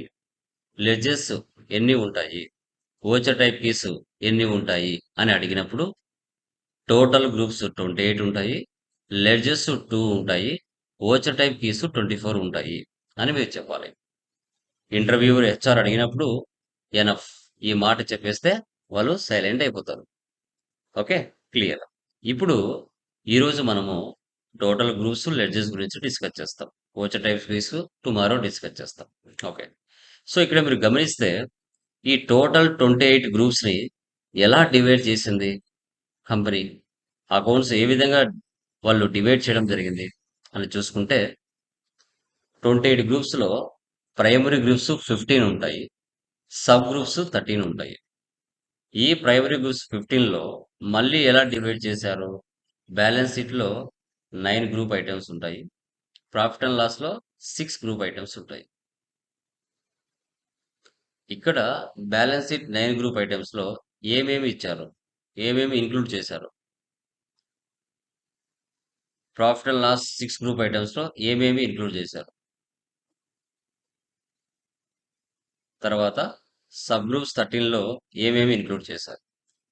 లెడ్జెస్ ఎన్ని ఉంటాయి, ఓచర్ టైప్ కీస్ ఎన్ని ఉంటాయి అని అడిగినప్పుడు టోటల్ గ్రూప్స్ 28 ఉంటాయి, లెడ్జెస్ 2 ఉంటాయి, ఓచర్ టైప్ కీస్ 24 ఉంటాయి అని మీరు చెప్పాలి. ఇంటర్వ్యూవర్ హెచ్ఆర్ అడిగినప్పుడు ఎనఫ్ ఈ మాట చెప్పేస్తే వాళ్ళు సైలెంట్ అయిపోతారు. Okay, clear. ఇప్పుడు ఈరోజు మనము టోటల్ గ్రూప్స్ లెడ్జెస్ గురించి డిస్కస్ చేస్తాం. Voucher type keys tomorrow discuss చేస్తాం. ఓకే, సో ఇక్కడ మీరు గమనిస్తే ఈ టోటల్ 28 గ్రూప్స్ని ఎలా డివైడ్ చేసింది కంపెనీ, అకౌంట్స్ ఏ విధంగా వాళ్ళు డివైడ్ చేయడం జరిగింది అని చూసుకుంటే 28 గ్రూప్స్లో ప్రైమరీ గ్రూప్స్ 15 ఉంటాయి, సబ్ గ్రూప్స్ 13 ఉంటాయి. ఈ ప్రైమరీ గ్రూప్స్ 15లో మళ్ళీ ఎలా డివైడ్ చేశారు? బ్యాలెన్స్ షీట్లో 9 గ్రూప్ ఐటమ్స్ ఉంటాయి, ప్రాఫిట్ అండ్ లాస్లో 6 గ్రూప్ ఐటమ్స్ ఉంటాయి. ఇక్కడ బ్యాలెన్స్ షీట్ 9 గ్రూప్ ఐటమ్స్ లో ఏమేమి ఇచ్చారు, ఏమేమి ఇంక్లూడ్ చేశారు. Profit and loss 6 group items లో ఏమేమి ఇంక్లూడ్ చేశారు. తర్వాత సబ్ గ్రూప్స్ 13 లో ఏమేమి ఇంక్లూడ్ చేశారు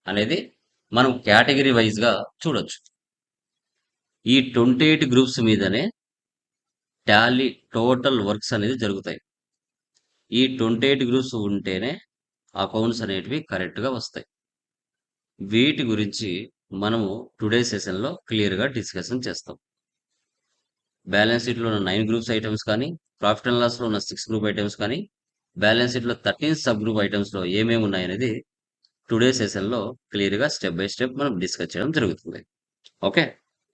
అనేది మనం కేటగిరీ వైజ్ గా చూడొచ్చు. ఈ 28 గ్రూప్స్ మీదనే టాలీ టోటల్ వర్క్స్ అనేది జరుగుతాయి. ఈ 28 గ్రూప్స్ ఉంటేనే అకౌంట్స్ అనేటివి కరెక్ట్ గా వస్తాయి. వీటి గురించి మనము టుడే సెషన్ లో క్లియర్ గా డిస్కషన్ చేస్తాం. బ్యాలెన్స్ షీట్ లో ఉన్న 9 గ్రూప్స్ ఐటమ్స్ కానీ, ప్రాఫిట్ అండ్ లాస్ లో ఉన్న 6 గ్రూప్ ఐటమ్స్ కానీ, బ్యాలెన్స్ షీట్ లో 13 సబ్ గ్రూప్ ఐటమ్స్ లో ఏమేమి ఉన్నాయనేది టుడే సెషన్ లో క్లియర్ గా స్టెప్ బై స్టెప్ మనం డిస్కస్ చేయడం జరుగుతుంది. Okay,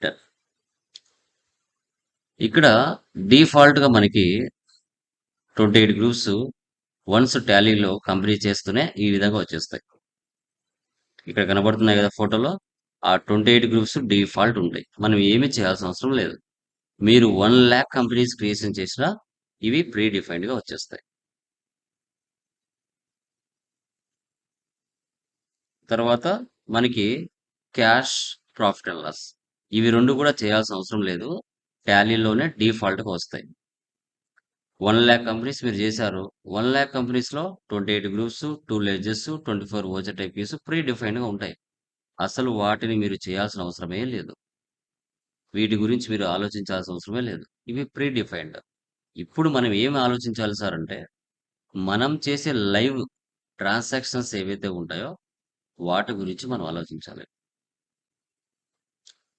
done. ఇక్కడ డిఫాల్ట్ గా మనకి 28 గ్రూప్స్ వన్స్ టాలీలో కంప్లీట్ చేస్తూనే ఈ విధంగా వచ్చేస్తాయి. ఇక్కడ కనబడుతున్నాయి కదా ఫోటోలో, ఆ 28 గ్రూప్స్ డిఫాల్ట్ ఉంటాయి. మనం ఏమీ చేయాల్సిన అవసరం లేదు. మీరు 1 lakh కంపెనీస్ క్రియేషన్ చేసినా ఇవి ప్రీ డిఫైన్డ్ గా వచ్చేస్తాయి. తర్వాత మనకి క్యాష్, ప్రాఫిట్ అండ్ లాస్, ఇవి రెండు కూడా చేయాల్సిన అవసరం లేదు. టాలీలోనే డిఫాల్ట్ గా వస్తాయి. 1 lakh కంపెనీస్ మీరు చేశారు. 1 lakh కంపెనీస్ లో 28 గ్రూప్స్, 2 లెడ్జెస్, 24 ఓచర్ టైప్ కేసు ప్రీ డిఫైన్డ్ గా ఉంటాయి. అసలు వాటిని మీరు చేయాల్సిన అవసరమే లేదు. వీటి గురించి మీరు ఆలోచించాల్సిన అవసరమే లేదు. ఇవి ప్రీ డిఫైన్డ్. ఇప్పుడు మనం ఏం ఆలోచించాలి సార్ అంటే, మనం చేసే లైవ్ ట్రాన్సాక్షన్స్ ఏవైతే ఉంటాయో వాటి గురించి మనం ఆలోచించాలి.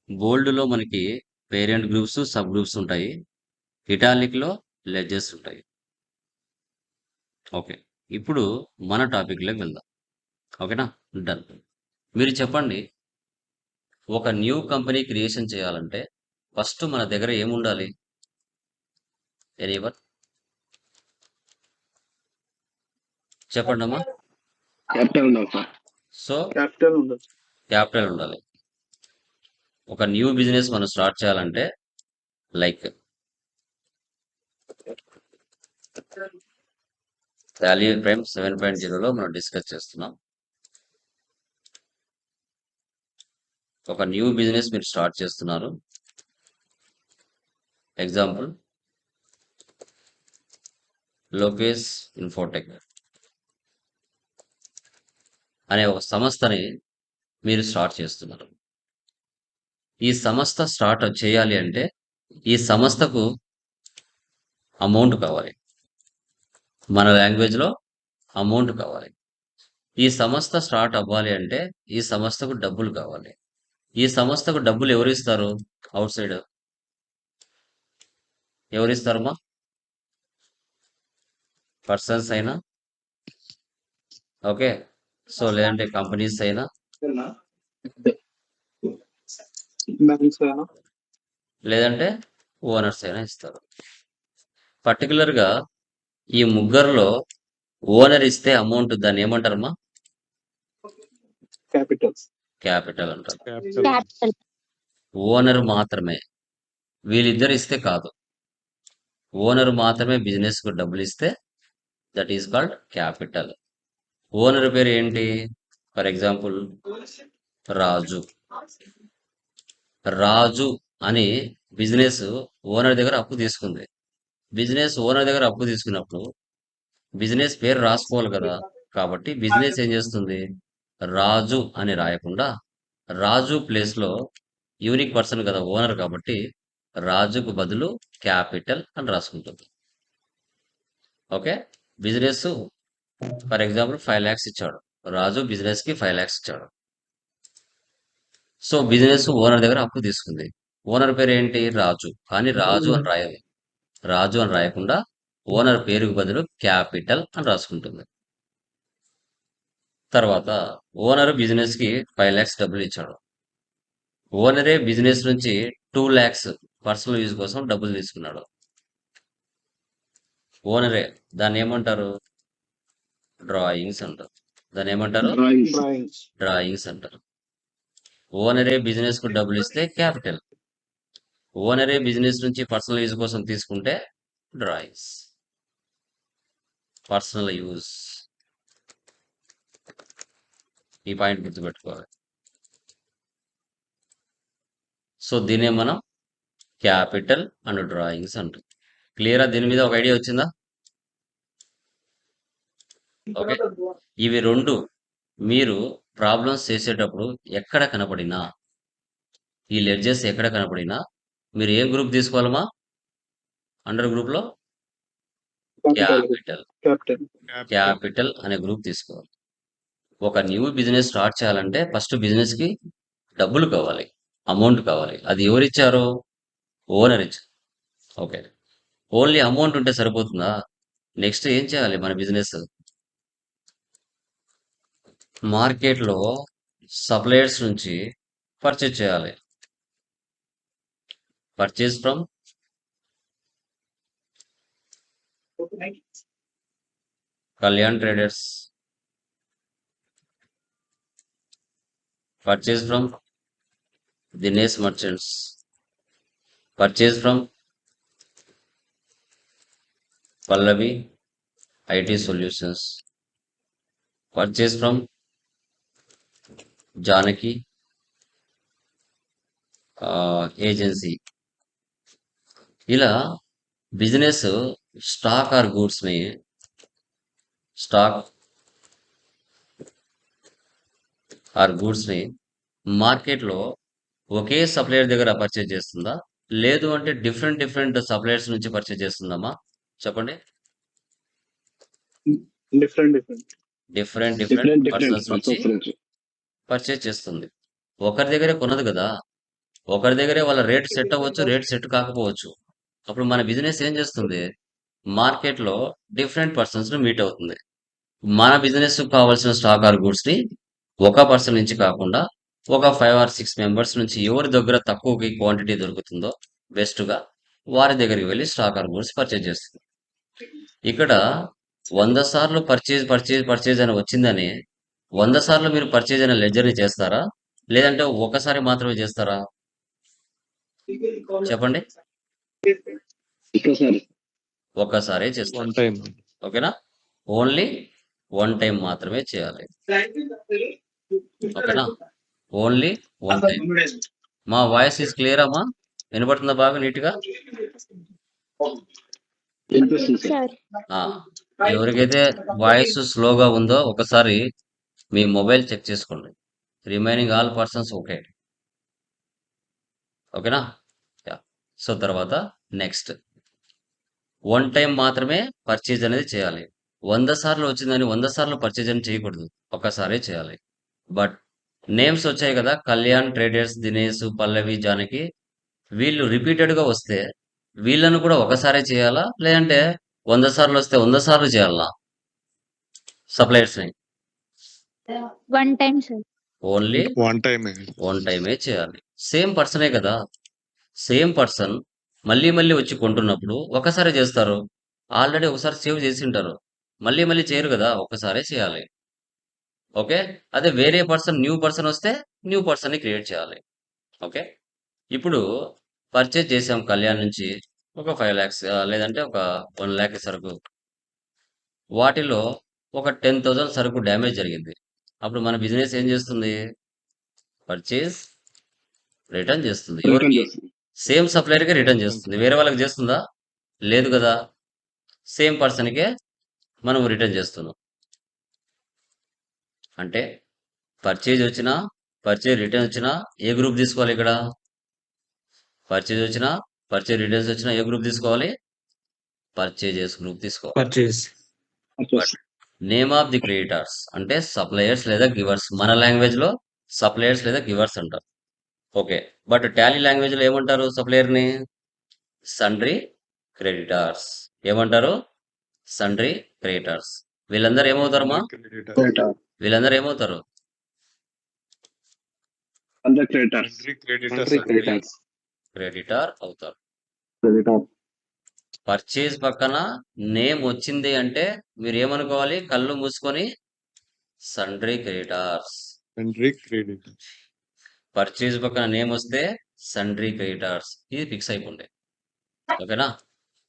బోల్డ్ లో మనకి పేరెంట్ గ్రూప్స్, సబ్ గ్రూప్స్ ఉంటాయి. ఇటాలిక్ లో లెడ్జెస్ ఉంటాయి. ఓకే, ఇప్పుడు మన టాపిక్ లోకి వెళ్దాం. ఓకేనా, డన్. మీరు చెప్పండి, ఒక న్యూ కంపెనీ క్రియేషన్ చేయాలంటే ఫస్ట్ మన దగ్గర ఏముండాలి? ఎనీవన్ చెప్పండి అమ్మా. క్యాపిటల్ ఉండాలి సార్. సో క్యాపిటల్ ఉండదు. క్యాపిటల్ ఉండాలి. ఒక న్యూ బిజినెస్ మనం స్టార్ట్ చేయాలంటే లైక్ టాలీ ప్రైమ్ 7.0లో మనం డిస్కస్ చేస్తున్నాం. ఒక న్యూ బిజినెస్ మీరు స్టార్ట్ చేస్తున్నారు. ఎగ్జాంపుల్ లోకేష్ ఇన్ఫోటెక్ అనే ఒక సంస్థని మీరు స్టార్ట్ చేస్తున్నారు. ఈ సంస్థ స్టార్ట్ చేయాలి అంటే ఈ సంస్థకు అమౌంట్ కావాలి. మన లాంగ్వేజ్ లో అమౌంట్ కావాలి. ఈ సంస్థ స్టార్ట్ అవ్వాలి అంటే ఈ సంస్థకు డబ్బులు కావాలి. ఈ సంస్థకు డబ్బులు ఎవరు ఇస్తారు? అవుట్ సైడ్ ఎవరు ఇస్తారమ్మా? పర్సన్స్ అయినా, ఓకే, సో లేదంటే కంపెనీస్ అయినా, బ్యాంక్స్ అయినా లేదంటే ఓనర్స్ అయినా ఇస్తారు. పర్టికులర్ గా ఈ ముగ్గురులో ఓనర్ ఇస్తే అమౌంట్ దాన్ని ఏమంటారమ్మా? క్యాపిటల్స్. క్యాపిటల్ అంటారు. క్యాపిటల్. ఓనర్ మాత్రమే, వీళ్ళిద్దరు ఇస్తే కాదు. ఓనర్ మాత్రమే బిజినెస్ కు డబ్బులు ఇస్తే that is called capital. Owner పేరు ఏంటి? ఫర్ ఎగ్జాంపుల్ రాజు. రాజు అని బిజినెస్ ఓనర్ దగ్గర అప్పు తీసుకుంది. బిజినెస్ ఓనర్ దగ్గర అప్పు తీసుకున్నప్పుడు బిజినెస్ పేరు రాసుకోవాలి కదా. కాబట్టి బిజినెస్ ఏం చేస్తుంది? రాజు అని రాయకుండా రాజు ప్లేస్ లో యూనిక్ పర్సన్ కదా ఓనర్, కాబట్టి రాజుకు బదులు క్యాపిటల్ అని రాసుకుంటుంది. Okay, business for example 5 lakhs ఇచ్చాడు. రాజు బిజినెస్ కి 5 lakhs ఇచ్చాడు. సో బిజినెస్ ఓనర్ దగ్గర అప్పు తీసుకుంది. ఓనర్ పేరు ఏంటి? రాజు. కానీ రాజు అని రాయాలి. రాజు అని రాయకుండా ఓనర్ పేరుకు బదులు క్యాపిటల్ అని రాసుకుంటుంది. తర్వాత ఓనర్ బిజినెస్ కి 5 lakhs డబ్బులు ఇచ్చాడు. ఓనరే బిజినెస్ నుంచి 2 lakhs పర్సనల్ యూజ్ కోసం డబ్బులు తీసుకున్నాడు. ఓనరే, దాన్ని ఏమంటారు? డ్రాయింగ్స్ అంటారు. దాన్ని ఏమంటారు? డ్రాయింగ్స్. డ్రాయింగ్స్ అంటారు. ఓనరే బిజినెస్ కు డబ్బులు ఇస్తే క్యాపిటల్. ఓనరే బిజినెస్ నుంచి పర్సనల్ యూజ్ కోసం తీసుకుంటే డ్రాయింగ్స్. Personal use. ఈ పాయింట్ గుర్తుపెట్టుకోవాలి. సో దీన్నే మనం క్యాపిటల్ అండ్ డ్రాయింగ్స్ అంటాం. క్లియరా? దీని మీద ఒక ఐడియా వచ్చిందా? ఓకే. ఇవి 2 మీరు ప్రాబ్లమ్స్ చేసేటప్పుడు ఎక్కడ కనపడినా, ఈ లెడ్జెస్ ఎక్కడ కనపడినా మీరు ఏ గ్రూప్ తీసుకోవాలమ్మా? అండర్ గ్రూప్‌లో క్యాపిటల్. క్యాపిటల్. క్యాపిటల్ అనే గ్రూప్ తీసుకోవాలి. ఒక న్యూ బిజినెస్ స్టార్ట్ చేయాలంటే ఫస్ట్ బిజినెస్‌కి డబ్బులు కావాలి. అమౌంట్ కావాలి. అది ఎవరిచ్చారు? ఓనర్ ఇచ్చారు. ఓకే. ఓన్లీ అమౌంట్ ఉంటే సరిపోతుందా? నెక్స్ట్ ఏం చేయాలి మన బిజినెస్? మార్కెట్‌లో సప్లయర్స్ నుంచి పర్చేజ్ చేయాలి. Purchase from Kalyan traders. Purchase from Dinesh merchants. Purchase from Pallavi IT solutions. Purchase from Janaki agency. ఇలా బిజినెస్ స్టాక్ ఆర్ గూడ్స్ని స్టాక్ ఆర్ గూడ్స్ని మార్కెట్లో ఒకే సప్లయర్ దగ్గర పర్చేజ్ చేస్తుందా? లేదు అంటే డిఫరెంట్ సప్లయర్స్ నుంచి పర్చేజ్ చేస్తుందమ్మా? చెప్పండి. డిఫరెంట్ డిఫరెంట్ పర్సన్స్ నుంచి పర్చేజ్ చేస్తుంది. ఒకరి దగ్గరే కొనదు కదా. ఒకరి దగ్గరే వాళ్ళ రేట్ సెట్ అవ్వచ్చు, రేట్ సెట్ కాకపోవచ్చు. అప్పుడు మన బిజినెస్ ఏం చేస్తుంది? మార్కెట్లో డిఫరెంట్ పర్సన్స్ని మీట్ అవుతుంది. మన బిజినెస్ కావాల్సిన స్టాక్ ఆర్ గూడ్స్ని ఒక పర్సన్ నుంచి కాకుండా ఒక 5 ఆర్ 6 మెంబర్స్ నుంచి ఎవరి దగ్గర తక్కువకి క్వాంటిటీ దొరుకుతుందో బెస్ట్గా వారి దగ్గరికి వెళ్ళి స్టాక్ ఆర్ గూడ్స్ పర్చేజ్ చేస్తుంది. ఇక్కడ 100 సార్లు పర్చేజ్ అని వచ్చిందని 100 సార్లు మీరు పర్చేజ్ అనే లెడ్జర్ని చేస్తారా? లేదంటే ఒకసారి మాత్రమే చేస్తారా? చెప్పండి. ఒక్కసారే చేస్తారు. One time. ఓకేనా? ఓన్లీ వన్ టైం మాత్రమే చేయాలి. ఓకేనా? Only one time. మా వాయిస్ ఈస్ క్లియర్ అమ్మా? వినపడుతుందా బాగా నీట్గా? ఆ, ఎవరికైతే వాయిస్ స్లోగా ఉందో ఒకసారి మీ మొబైల్ చెక్ చేసుకోండి. Remaining all persons okay. ఓకేనా? సో తర్వాత నెక్స్ట్ వన్ టైం మాత్రమే పర్చేజ్ అనేది చేయాలి. 100 సార్లు వచ్చిందని 100 సార్లు పర్చేజ్ అని చేయకూడదు. ఒక్కసారే చేయాలి. బట్ నేమ్స్ వచ్చాయి కదా, కళ్యాణ్ ట్రేడర్స్, దినేష్, పల్లవి, జానకి. వీళ్ళు రిపీటెడ్గా వస్తే వీళ్ళను కూడా ఒకసారే చేయాలా? లేదంటే 100 సార్లు వస్తే 100 సార్లు చేయాలా సప్లయర్స్ని? One time sir. Only one టైమే. వన్ టైమే చేయాలి. సేమ్ పర్సనే కదా. సేమ్ పర్సన్ మళ్ళీ మళ్ళీ వచ్చి కొంటున్నప్పుడు ఒకసారి చేస్తారు. ఆల్రెడీ ఒకసారి సేవ్ చేసి ఉంటారు. మళ్ళీ మళ్ళీ చేయరు కదా, ఒకసారే చేయాలి. ఓకే. అదే వేరే పర్సన్ న్యూ పర్సన్ వస్తే న్యూ పర్సన్ని క్రియేట్ చేయాలి. ఓకే. ఇప్పుడు పర్చేజ్ చేసాం కళ్యాణ్ నుంచి ఒక 5 lakhs లేదంటే ఒక 1 lakh సరుకు. వాటిలో ఒక 10,000 సరుకు డ్యామేజ్ జరిగింది. అప్పుడు మన బిజినెస్ ఏం చేస్తుంది? పర్చేజ్ రిటర్న్ చేస్తుంది. ఎవరికి? సేమ్ సప్లయర్‌కే రిటర్న్ చేస్తుంది. వేరే వాళ్ళకి చేస్తుందా? లేదు కదా. సేమ్ పర్సన్‌కే మనం రిటర్న్ చేస్తున్నాం. అంటే పర్చేజ్ వచ్చినా, పర్చేజ్ రిటర్న్ వచ్చినా ఏ గ్రూప్ తీసుకోవాలి ఇక్కడ? పర్చేజ్ వచ్చినా, పర్చేజ్ రిటర్న్స్ వచ్చినా ఏ గ్రూప్ తీసుకోవాలి? పర్చేజెస్ గ్రూప్ తీసుకోవాలి. Purchase. Name of the creators అంటే సప్లయర్స్ లేదా గివర్స్. మన లాంగ్వేజ్‌లో సప్లయర్స్ లేదా గివర్స్ అంటారు. ఓకే. బట్ టాలీ లాంగ్వేజ్‌లో ఏమంటారు సప్లయర్‌ని? Sundry creditors. ఏమంటారు? Sundry creditors. వీళ్ళందరూ ఏమవుతారమ్మా? వీళ్ళందరూ ఏమవుతారు? క్రెడిటార్ అవుతారు. పర్చేజ్ పక్కన నేమ్ వచ్చింది అంటే మీరు ఏమనుకోవాలి? కళ్ళు మూసుకొని సండ్రీ క్రెడిటార్స్. పర్చేజ్ పక్కన నేమ్ వస్తే సండ్రీ క్రెడిటార్స్. ఇది ఫిక్స్ అయిపోండి. ఓకేనా?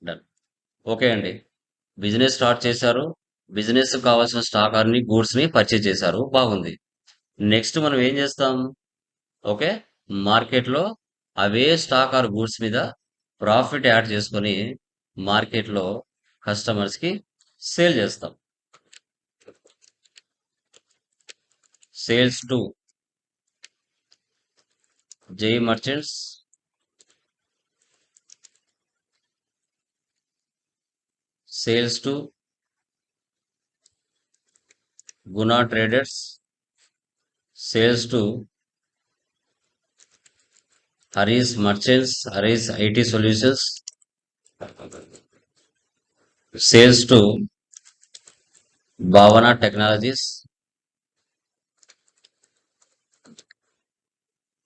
డన్. ఓకే అండి. బిజినెస్ స్టార్ట్ చేశారు. బిజినెస్ కావాల్సిన స్టాక్ అన్ని గూడ్స్ని పర్చేజ్ చేశారు. బాగుంది. నెక్స్ట్ మనం ఏం చేస్తాం? ఓకే, మార్కెట్లో అవే స్టాక్ ఆర్ గూడ్స్ మీద ప్రాఫిట్ యాడ్ చేసుకొని మార్కెట్లో కస్టమర్స్కి సేల్ చేస్తాం. Sales to Jai merchants, sales to Guna traders, sales to Haris merchants, Haris IT solutions, sales to Bhavana technologies.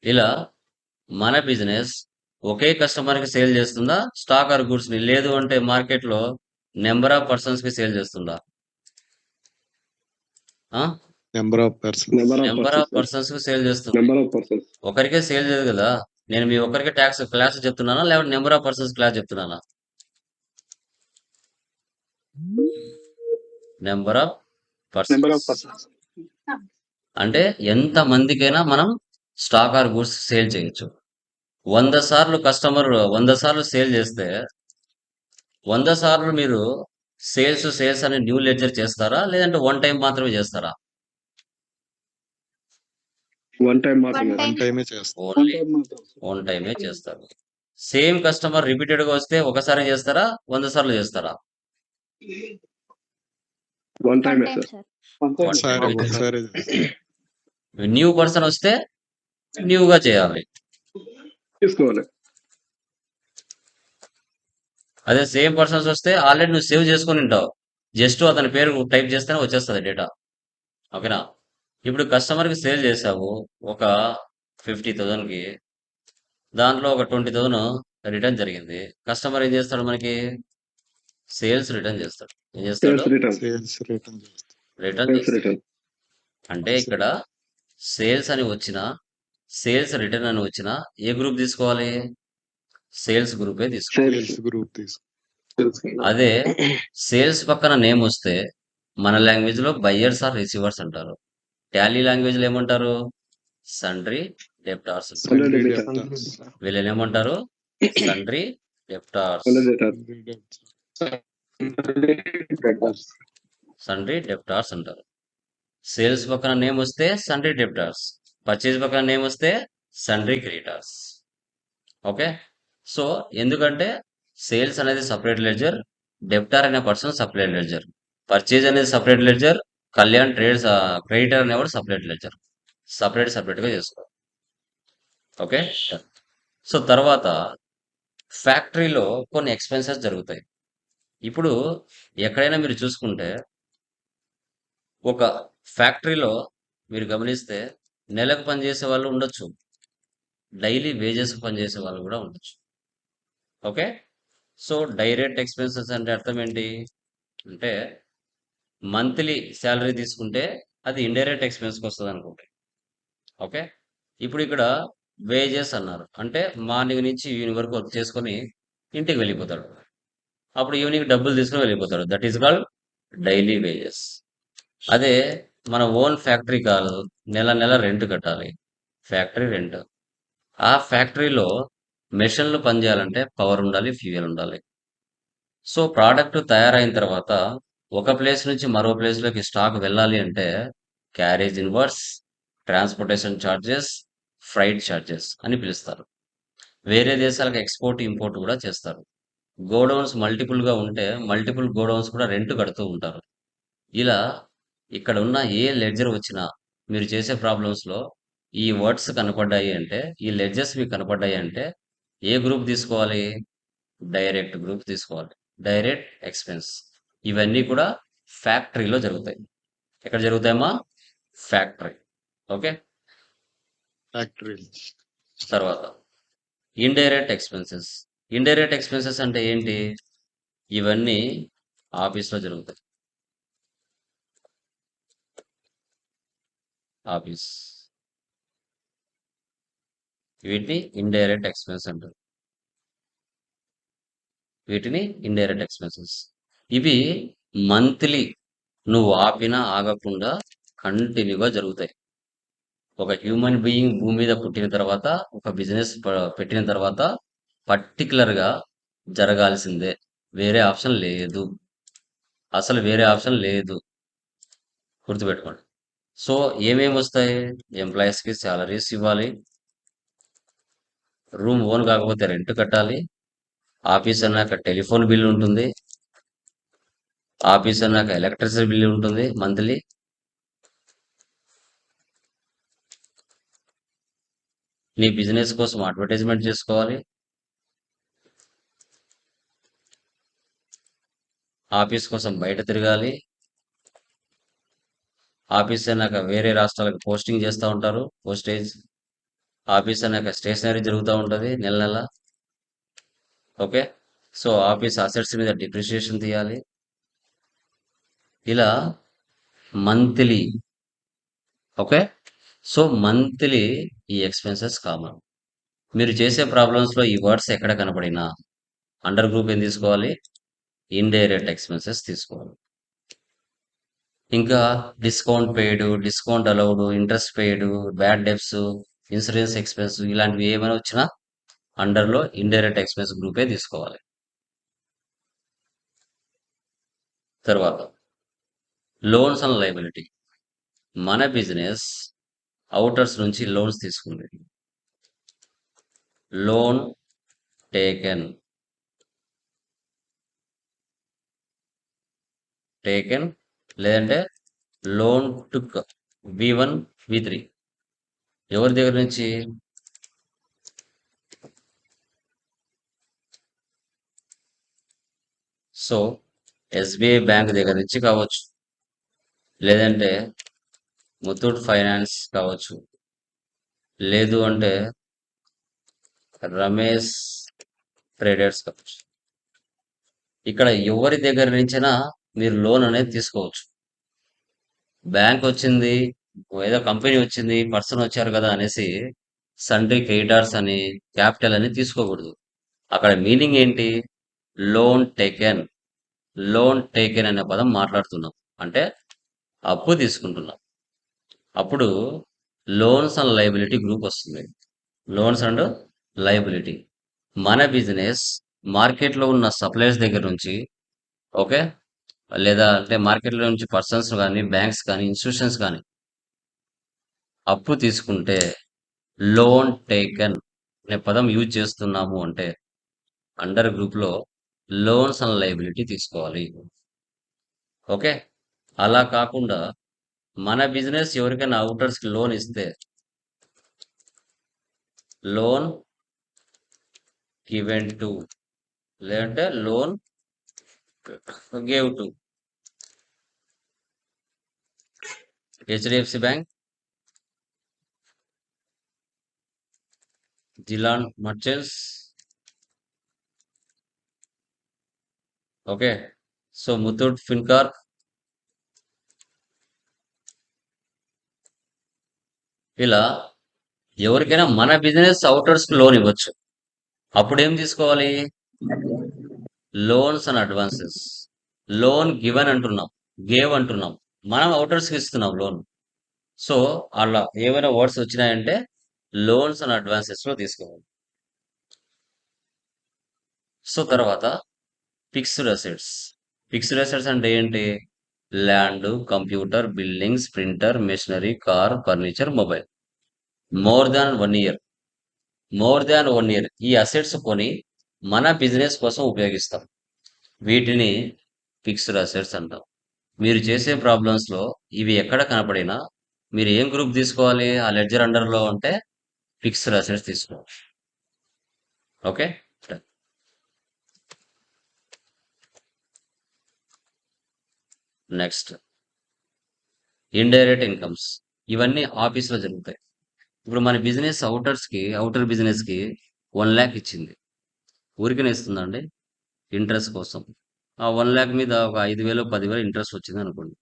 ఇలా మన బిజినెస్ ఒకే కస్టమర్కి సేల్ చేస్తుందా, స్టాక్ ఆర్ గూడ్స్ని? లేదు అంటే మార్కెట్లో నెంబర్ ఆఫ్ పర్సన్స్కి సేల్ చేస్తుందా? Number of person. Number of పర్సన్స్కి సేల్ చేస్తుంది. Number of persons. ఒకరికే సేల్ చేయదు కదా. నేను మీ ఒక్కరికి ట్యాక్స్ క్లాస్ చెప్తున్నానా, లేకపోతే నెంబర్ ఆఫ్ పర్సన్స్ క్లాస్ చెప్తున్నానా? Number of number of persons persons. అంటే ఎంత మందికైనా మనం స్టాక్ ఆర్ గూడ్స్ సేల్ చేయొచ్చు. 100 సార్లు కస్టమర్ 100 సార్లు సేల్ చేస్తే 100 సార్లు మీరు సేల్స్ అని న్యూ లెడ్జర్ చేస్తారా, లేదంటే వన్ టైం మాత్రమే చేస్తారా? వన్ టైం మాత్రమే. One one time. టైమే చేస్తాం. ఓన్లీ టైం మాత్రం. వన్ టైమే చేస్తారు. సేమ్ కస్టమర్ రిపీటెడ్ గా వస్తే ఒకసారి చేస్తారా, 100 సార్లు చేస్తారా? వన్ One టైమే time, sir. sir. One time. ఒకసారి Okay. ఒకసారి చేస్తాం. న్యూ పర్సన్ వస్తే న్యూగా చేయాలి. తీసుకోవాలి. అదే సేమ్ పర్సన్స్ వస్తే ఆల్రెడీ నువ్వు సేవ్ చేసుకొని ఉంటావు, జస్ట్ అతని పేరు టైప్ చేస్తేనే వచ్చేస్తుంది డేటా. ఓకేనా? ఇప్పుడు కస్టమర్కి సేల్ చేసావు ఒక 50,000కి, దాంట్లో ఒక 20,000 రిటర్న్ జరిగింది. కస్టమర్ ఏం చేస్తాడు? మనకి సేల్స్ రిటర్న్ చేస్తాడు. ఏం చేస్తాడు? Sales return. సేల్స్ రిటర్న్ చేస్తాం. రిటర్న్ సేల్స్ చేస్తాడు. రిటర్న్. అంటే ఇక్కడ సేల్స్ అని వచ్చినా, సేల్స్ రిటర్న్ అని వచ్చినా ఏ గ్రూప్ తీసుకోవాలి? సేల్స్ గ్రూపే తీసుకోవాలి. సేల్స్ గ్రూప్ తీసుకో. అదే సేల్స్ పక్కన నేమ్ వస్తే మన లాంగ్వేజ్ లో బయ్యర్స్ ఆర్ రిసీవర్స్ అంటారు. టాలీ లాంగ్వేజ్ లో ఏమంటారు? సండ్రీ డెప్టార్స్ అంటారు. Sundry Sundry debtors. debtors. వీళ్ళని ఏమంటారు? Sundry debtors. Sundry debtors. Sundry debtors. Sundry debtors అంటారు. సేల్స్ పక్కన నేమ్ వస్తే సండ్రీ డెప్టార్స్, పర్చేజ్ పక్కన నేమ్ వస్తే సండ్రీ క్రెడిటార్స్. ఓకే, సో ఎందుకంటే సేల్స్ అనేది సపరేట్ లెడ్జర్, డెప్టార్ అనే పర్సన్ సపరేట్ లెడ్జర్, పర్చేజ్ అనేది separate ledger, Kalyan trades creditor అనేవాడు సపరేట్ లెడ్జర్. సపరేట్ గా చేసుకో. ఓకే, సో తర్వాత ఫ్యాక్టరీలో కొన్ని ఎక్స్పెన్సెస్ జరుగుతాయి. ఇప్పుడు ఎక్కడైనా మీరు చూసుకుంటే ఒక ఫ్యాక్టరీలో మీరు గమనిస్తే నెలకు పనిచేసే వాళ్ళు ఉండొచ్చు, డైలీ వేజెస్ పనిచేసే వాళ్ళు కూడా ఉండొచ్చు. ఓకే, సో డైరెక్ట్ ఎక్స్పెన్సెస్ అంటే అర్థం ఏంటి అంటే మంత్లీ శాలరీ తీసుకుంటే అది ఇండైరెక్ట్ ఎక్స్పెన్స్కి వస్తుంది అనుకుంటే. ఓకే, ఇప్పుడు ఇక్కడ వేజెస్ అన్నారు అంటే మార్నింగ్ నుంచి ఈవినింగ్ వరకు వర్క్ చేసుకొని ఇంటికి వెళ్ళిపోతాడు, అప్పుడు ఈవినింగ్ డబ్బులు తీసుకొని వెళ్ళిపోతాడు. That is called daily wages. అదే మన ఓన్ ఫ్యాక్టరీ కాదు, నెల రెంట్ కట్టాలి, ఫ్యాక్టరీ రెంట్. ఆ ఫ్యాక్టరీలో మెషిన్లు పనిచేయాలంటే పవర్ ఉండాలి, ఫ్యూయల్ ఉండాలి. సో ప్రోడక్ట్ తయారైన తర్వాత ఒక ప్లేస్ నుంచి మరో ప్లేస్లోకి స్టాక్ వెళ్ళాలి అంటే carriage inwards, transportation charges, freight charges అని పిలుస్తారు. వేరే దేశాలకు ఎక్స్పోర్ట్ ఇంపోర్ట్ కూడా చేస్తారు. గోడౌన్స్ మల్టిపుల్గా ఉంటే మల్టిపుల్ గోడౌన్స్ కూడా రెంట్ కడుతూ ఉంటారు. ఇలా ఇక్కడ ఉన్న ఏ లెడ్జర్ వచ్చినా మీరు చేసే ప్రాబ్లమ్స్లో ఈ వర్డ్స్ కనపడ్డాయి అంటే, ఈ లెడ్జర్స్ మీకు కనపడ్డాయి అంటే ఏ గ్రూప్ తీసుకోవాలి? డైరెక్ట్ గ్రూప్ తీసుకోవాలి. Direct expense. ఇవన్నీ కూడా ఫ్యాక్టరీలో జరుగుతాయి. ఎక్కడ జరుగుతాయమ్మా? ఫ్యాక్టరీ. Okay, factory. తర్వాత ఇండైరెక్ట్ ఎక్స్పెన్సెస్. ఇండైరెక్ట్ ఎక్స్పెన్సెస్ అంటే ఏంటి? ఇవన్నీ ఆఫీస్లో జరుగుతాయి. ఆఫీస్, వీటిని ఇండైరెక్ట్ ఎక్స్పెన్స్ అంటారు. వీటిని ఇండైరెక్ట్ ఎక్స్పెన్సెస్. ఇవి మంత్లీ నువ్వు ఆపినా ఆగకుండా కంటిన్యూగా జరుగుతాయి. ఒక హ్యూమన్ బీయింగ్ భూమి మీద పుట్టిన తర్వాత, ఒక బిజినెస్ పెట్టిన తర్వాత పర్టిక్యులర్‌గా జరగాల్సిందే. వేరే ఆప్షన్ లేదు. అసలు వేరే ఆప్షన్ లేదు. గుర్తుపెట్టుకోండి. సో, ఏమేమొస్తాయి? ఎంప్లాయీస్‌కి సాలరీస్ ఇవ్వాలి. రూమ్ ఓన్ కాకపోతే రెంట్ కట్టాలి. ఆఫీస్ అన్నాక టెలిఫోన్ బిల్ ఉంటుంది. ఆఫీస్ అన్నాక ఎలక్ట్రిసిటీ బిల్ ఉంటుంది మంత్లీ. నీ బిజినెస్ కోసం అడ్వర్టైజ్మెంట్ చేసుకోవాలి. ఆఫీస్ కోసం బయట తిరగాలి. ఆఫీస్ అన్నాక వేరే రాష్ట్రాలకు పోస్టింగ్ చేస్తూ ఉంటారు, పోస్టేజ్. ఆఫీస్ అన్నాక స్టేషనరీ జరుగుతూ ఉంటుంది నెల నెల. ఓకే. సో ఆఫీస్ అసెట్స్ మీద డిప్రిషియేషన్ తీయాలి. ఇలా మంత్లీ. ఓకే. సో మంత్లీ ఈ ఎక్స్పెన్సెస్ కామన్. మీరు చేసే ప్రాబ్లమ్స్లో ఈ వర్డ్స్ ఎక్కడ కనపడినా అండర్ గ్రూప్ ఏం తీసుకోవాలి? ఇండైరెక్ట్ ఎక్స్పెన్సెస్ తీసుకోవాలి. ఇంకా discount paid, discount allowed, interest paid, bad debts, insurance expense ఇలాంటివి ఏమైనా వచ్చినా అండర్లో ఇండైరెక్ట్ ఎక్స్పెన్స్ గ్రూపే తీసుకోవాలి. తర్వాత లోన్స్ అండ్ లయబిలిటీ. మన బిజినెస్ అవుటర్స్ నుంచి లోన్స్ తీసుకుంది. లోన్ టేకెన్ లేదంటే లోన్ టుక్ V1 V3 ఎవరి దగ్గర నుంచి? సో SBI బ్యాంక్ దగ్గర నుంచి కావచ్చు, లేదంటే ముత్తూట్ ఫైనాన్స్ కావచ్చు, లేదు అంటే రమేష్ ట్రేడర్స్ కావచ్చు. ఇక్కడ ఎవరి దగ్గర నుంచైనా మీరు లోన్ అనేది తీసుకోవచ్చు. బ్యాంక్ వచ్చింది, ఏదో కంపెనీ వచ్చింది, పర్సన్ వచ్చారు కదా అనేసి సండ్రీ క్రెడిటార్స్ అని, క్యాపిటల్ అని తీసుకోకూడదు. అక్కడ మీనింగ్ ఏంటి? Loan taken. లోన్ టేకెన్ అనే పదం మాట్లాడుతున్నాం. అంటే అప్పు తీసుకుంటున్నాం. అప్పుడు లోన్స్ అండ్ లయబిలిటీ గ్రూప్ వస్తుంది. Loans and liability. మన బిజినెస్ మార్కెట్లో ఉన్న సప్లయర్స్ దగ్గర నుంచి, ఓకే, లేదా అంటే మార్కెట్లో నుంచి పర్సన్స్ కానీ, బ్యాంక్స్ కానీ, ఇన్స్టిట్యూషన్స్ కానీ అప్పు తీసుకుంటే లోన్ టేకెన్ అనే పదం యూజ్ చేస్తున్నాము అంటే అండర్ గ్రూప్లో లోన్స్ అండ్ లయబిలిటీ తీసుకోవాలి. ఓకే. అలా కాకుండా మన బిజినెస్ ఎవరికైనా అవుటర్స్కి లోన్ ఇస్తే లోన్ గివెన్ టు, లేదంటే loan gave to HDFC bank, Jilan merchants. Okay. So Muthoot Fincorp, ఇలా ఎవరికైనా మన బిజినెస్ అవుటర్స్కి లోన్ ఇవ్వచ్చు. అప్పుడు ఏం తీసుకోవాలి? Loans and advances. Loan given అంటున్నాం, గేవ్ అంటున్నాం, మనం అవుటర్స్కి ఇస్తున్నాం లోన్. సో అలా ఏమైనా వర్డ్స్ వచ్చినాయంటే లోన్స్ అండ్ అడ్వాన్సెస్లో తీసుకోవాలి. సో తర్వాత ఫిక్స్డ్ అసెట్స్. ఫిక్స్డ్ అసెట్స్ అంటే ఏంటి? Land, computer, buildings, printer, machinery, car, furniture, mobile. More than 1 year ఈ అసెట్స్ కొని మన బిజినెస్ కోసం ఉపయోగిస్తాం. వీటిని ఫిక్స్డ్ అసెట్స్ అంటాం. మీరు చేసే ప్రాబ్లమ్స్లో ఇవి ఎక్కడ కనపడినా మీరు ఏం గ్రూప్ తీసుకోవాలి? ఆ లెడ్జర్ అండర్లో ఉంటే ఫిక్స్డ్ అసెట్స్ తీసుకోవాలి. ఓకే. Next indirect incomes. ఇవన్నీ ఆఫీస్లో జరుగుతాయి. ఇప్పుడు మన బిజినెస్ అవుటర్ బిజినెస్కి 1 lakh ఇచ్చింది. ఊరికనే ఇస్తుందండి? ఇంట్రెస్ట్ కోసం. ఆ 1 lakh మీద ఒక 5,000 10,000 ఇంట్రెస్ట్ వచ్చింది అనుకోండి.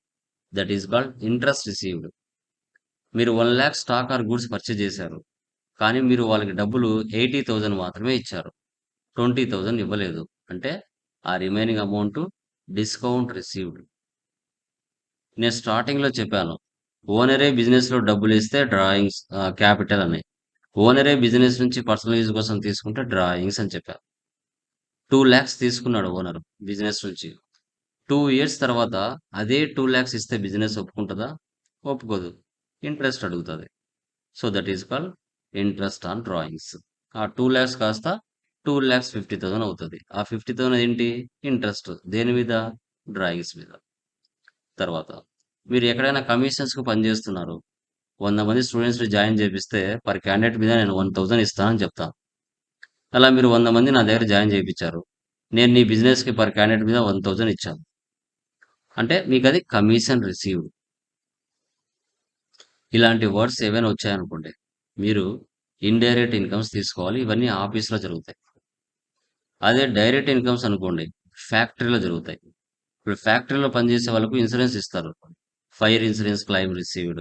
That is called interest received. మీరు 1 lakh stock or goods purchase చేశారు, కానీ మీరు వాళ్ళకి డబ్బులు 80,000 మాత్రమే ఇచ్చారు, 20,000 ఇవ్వలేదు. అంటే ఆ రిమైనింగ్ అమౌంట్ డిస్కౌంట్ రిసీవ్డ్. నేను స్టార్టింగ్లో చెప్పాను, ఓనరే బిజినెస్లో డబ్బులు ఇస్తే డ్రాయింగ్స్ క్యాపిటల్ అని. ఓనరే బిజినెస్ నుంచి పర్సనల్ యూజ్ కోసం తీసుకుంటే డ్రాయింగ్స్ అని చెప్పారు. 2 lakhs తీసుకున్నాడు ఓనర్ బిజినెస్ నుంచి. 2 years తర్వాత అదే 2 lakhs ఇస్తే బిజినెస్ ఒప్పుకుంటుందా? ఒప్పుకోదు. ఇంట్రెస్ట్ అడుగుతుంది. So that is called interest on drawings. ఆ 2 lakhs కాస్త 2,50,000 అవుతుంది. ఆ 50,000 ఏంటి? ఇంట్రెస్ట్. దేని మీద? డ్రాయింగ్స్ మీద. తర్వాత మీరు ఎక్కడైనా కమిషన్స్‌కి పనిచేస్తున్నారు. 100 మంది స్టూడెంట్స్‌ని జాయిన్ చేపిస్తే పర్ క్యాండిడేట్ మీద నేను 1,000 ఇస్తానని చెప్తాను. అలా మీరు 100 మంది నా దగ్గర జాయిన్ చేయించారు. నేను నీ బిజినెస్‌కి పర్ క్యాండిడేట్ మీద 1,000 ఇచ్చాను. అంటే మీకు అది కమిషన్ రిసీవ్డ్. ఇలాంటి వర్డ్స్ ఏవైనా వచ్చాయనుకోండి, మీరు ఇండైరెక్ట్ ఇన్కమ్స్ తీసుకోవాలి. ఇవన్నీ ఆఫీస్‌లో జరుగుతాయి. అదే డైరెక్ట్ ఇన్కమ్స్ అనుకోండి, ఫ్యాక్టరీలో జరుగుతాయి. ఇప్పుడు ఫ్యాక్టరీలో పనిచేసే వాళ్ళకు ఇన్సూరెన్స్ ఇస్తారు. Fire insurance claim received.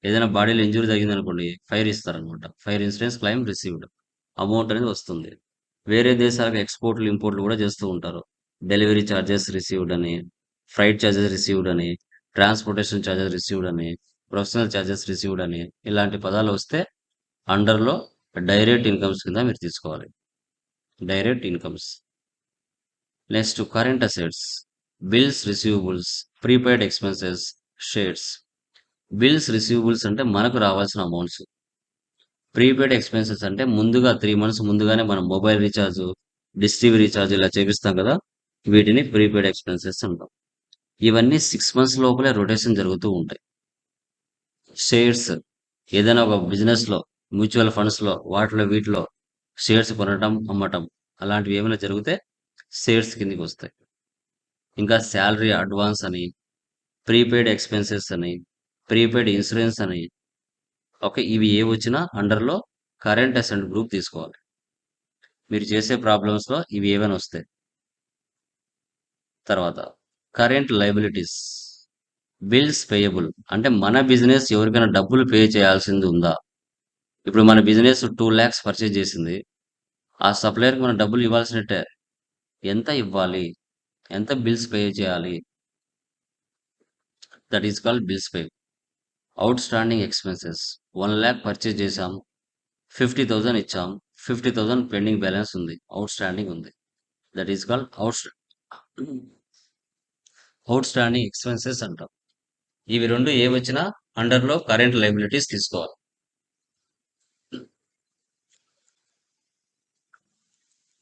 ఏదైనా బాడీలో ఇంజ్యూరీ జరిగిందనుకోండి, ఫైర్ ఇస్తారనమాట. Fire insurance claim received. Amount అనేది వస్తుంది. వేరే దేశాలకు ఎక్స్‌పోర్ట్‌లు, ఇంపోర్ట్‌లు కూడా చేస్తూ ఉంటారు. డెలివరీ చార్జెస్ రిసీవ్డ్ అని, ఫ్రైట్ చార్జెస్ రిసీవ్డ్ అని, ట్రాన్స్‌పోర్టేషన్ చార్జెస్ రిసీవ్డ్ అని, ప్రొఫెషనల్ చార్జెస్ రిసీవ్డ్ అని ఇలాంటి పదాలు వస్తే అండర్‌లో డైరెక్ట్ ఇన్కమ్స్ కింద మీరు తీసుకోవాలి. Direct incomes. Next current assets, bills receivables, prepaid expenses, shares. Bills receivables అంటే మనకు రావాల్సిన అమౌంట్స్. ప్రీపెయిడ్ ఎక్స్‌పెన్సెస్ అంటే ముందుగా 3 months ముందుగానే మనం mobile recharge, dish TV recharge ఇలా చేపిస్తాం కదా! వీటిని ప్రీపెయిడ్ ఎక్స్‌పెన్సెస్ అంటాం. ఇవన్నీ 6 months లోపలే రొటేషన్ జరుగుతూ ఉంటాయి. షేర్స్ ఏదైనా ఒక బిజినెస్‌లో, మ్యూచువల్ ఫండ్స్‌లో వాటిలో వీటిలో షేర్స్ కొనటం, అమ్మటం అలాంటివి ఏమైనా జరిగితే షేర్స్ కిందకి వస్తాయి. ఇంకా సాలరీ అడ్వాన్స్ అని, ప్రీపెయిడ్ ఎక్స్‌పెన్సెస్ అని, ప్రీపెయిడ్ ఇన్సూరెన్స్ అని ఓకే. ఇవి ఏవొచ్చినా అండర్‌లో కరెంట్ అసెట్ గ్రూప్ తీసుకోవాలి. మీరు చేసే ప్రాబ్లమ్స్‌లో ఇవి ఏవైనా వస్తాయి. తర్వాత కరెంట్ లయబిలిటీస్, బిల్స్ పేయబుల్ అంటే మన బిజినెస్ ఎవరికైనా డబ్బులు పే చేయాల్సింది ఉందా? ఇప్పుడు మన బిజినెస్ 2 lakhs పర్చేజ్ చేసింది. ఆ సప్లయర్‌కి మనం డబ్బులు ఇవ్వాల్సినట్టే. ఎంత ఇవ్వాలి? ఎంత బిల్స్ పే చేయాలి? That is called bills pay. Out standing expenses 1 lakh purchase చేశాం. 50,000 ఇచ్చాం. 50,000 పెండింగ్ బ్యాలెన్స్ ఉంది. ఔట్ స్టాండింగ్ ఉంది. That is called out standing expenses అంటాం. ఇవి 2 ఏవొచ్చినా అండర్‌లో కరెంట్ లయబిలిటీస్ తీసుకోవాలి.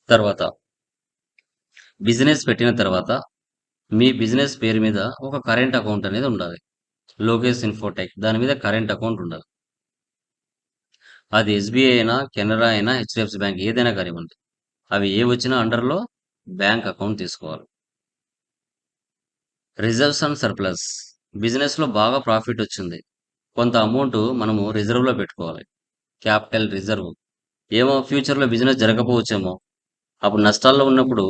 తర్వాత బిజినెస్ పెట్టిన తర్వాత మీ బిజినెస్ పేరు మీద ఒక కరెంట్ అకౌంట్ అనేది ఉండాలి. లోకేష్ ఇన్ఫోటెక్ దాని మీద కరెంట్ అకౌంట్ ఉండాలి. అది ఎస్‌బీఐ అయినా, కెనరా అయినా, హెచ్‌డిఎఫ్‌సి బ్యాంక్ ఏదైనా కానివ్వండి. అవి ఏవొచ్చినా అండర్‌లో బ్యాంక్ అకౌంట్ తీసుకోవాలి. Reserves and surplus. బిజినెస్‌లో బాగా ప్రాఫిట్ వచ్చింది. కొంత అమౌంట్ మనము రిజర్వ్‌లో పెట్టుకోవాలి. Capital reserve. ఏమో ఫ్యూచర్‌లో బిజినెస్ జరగకపోవచ్చేమో. అప్పుడు నష్టాల్లో ఉన్నప్పుడు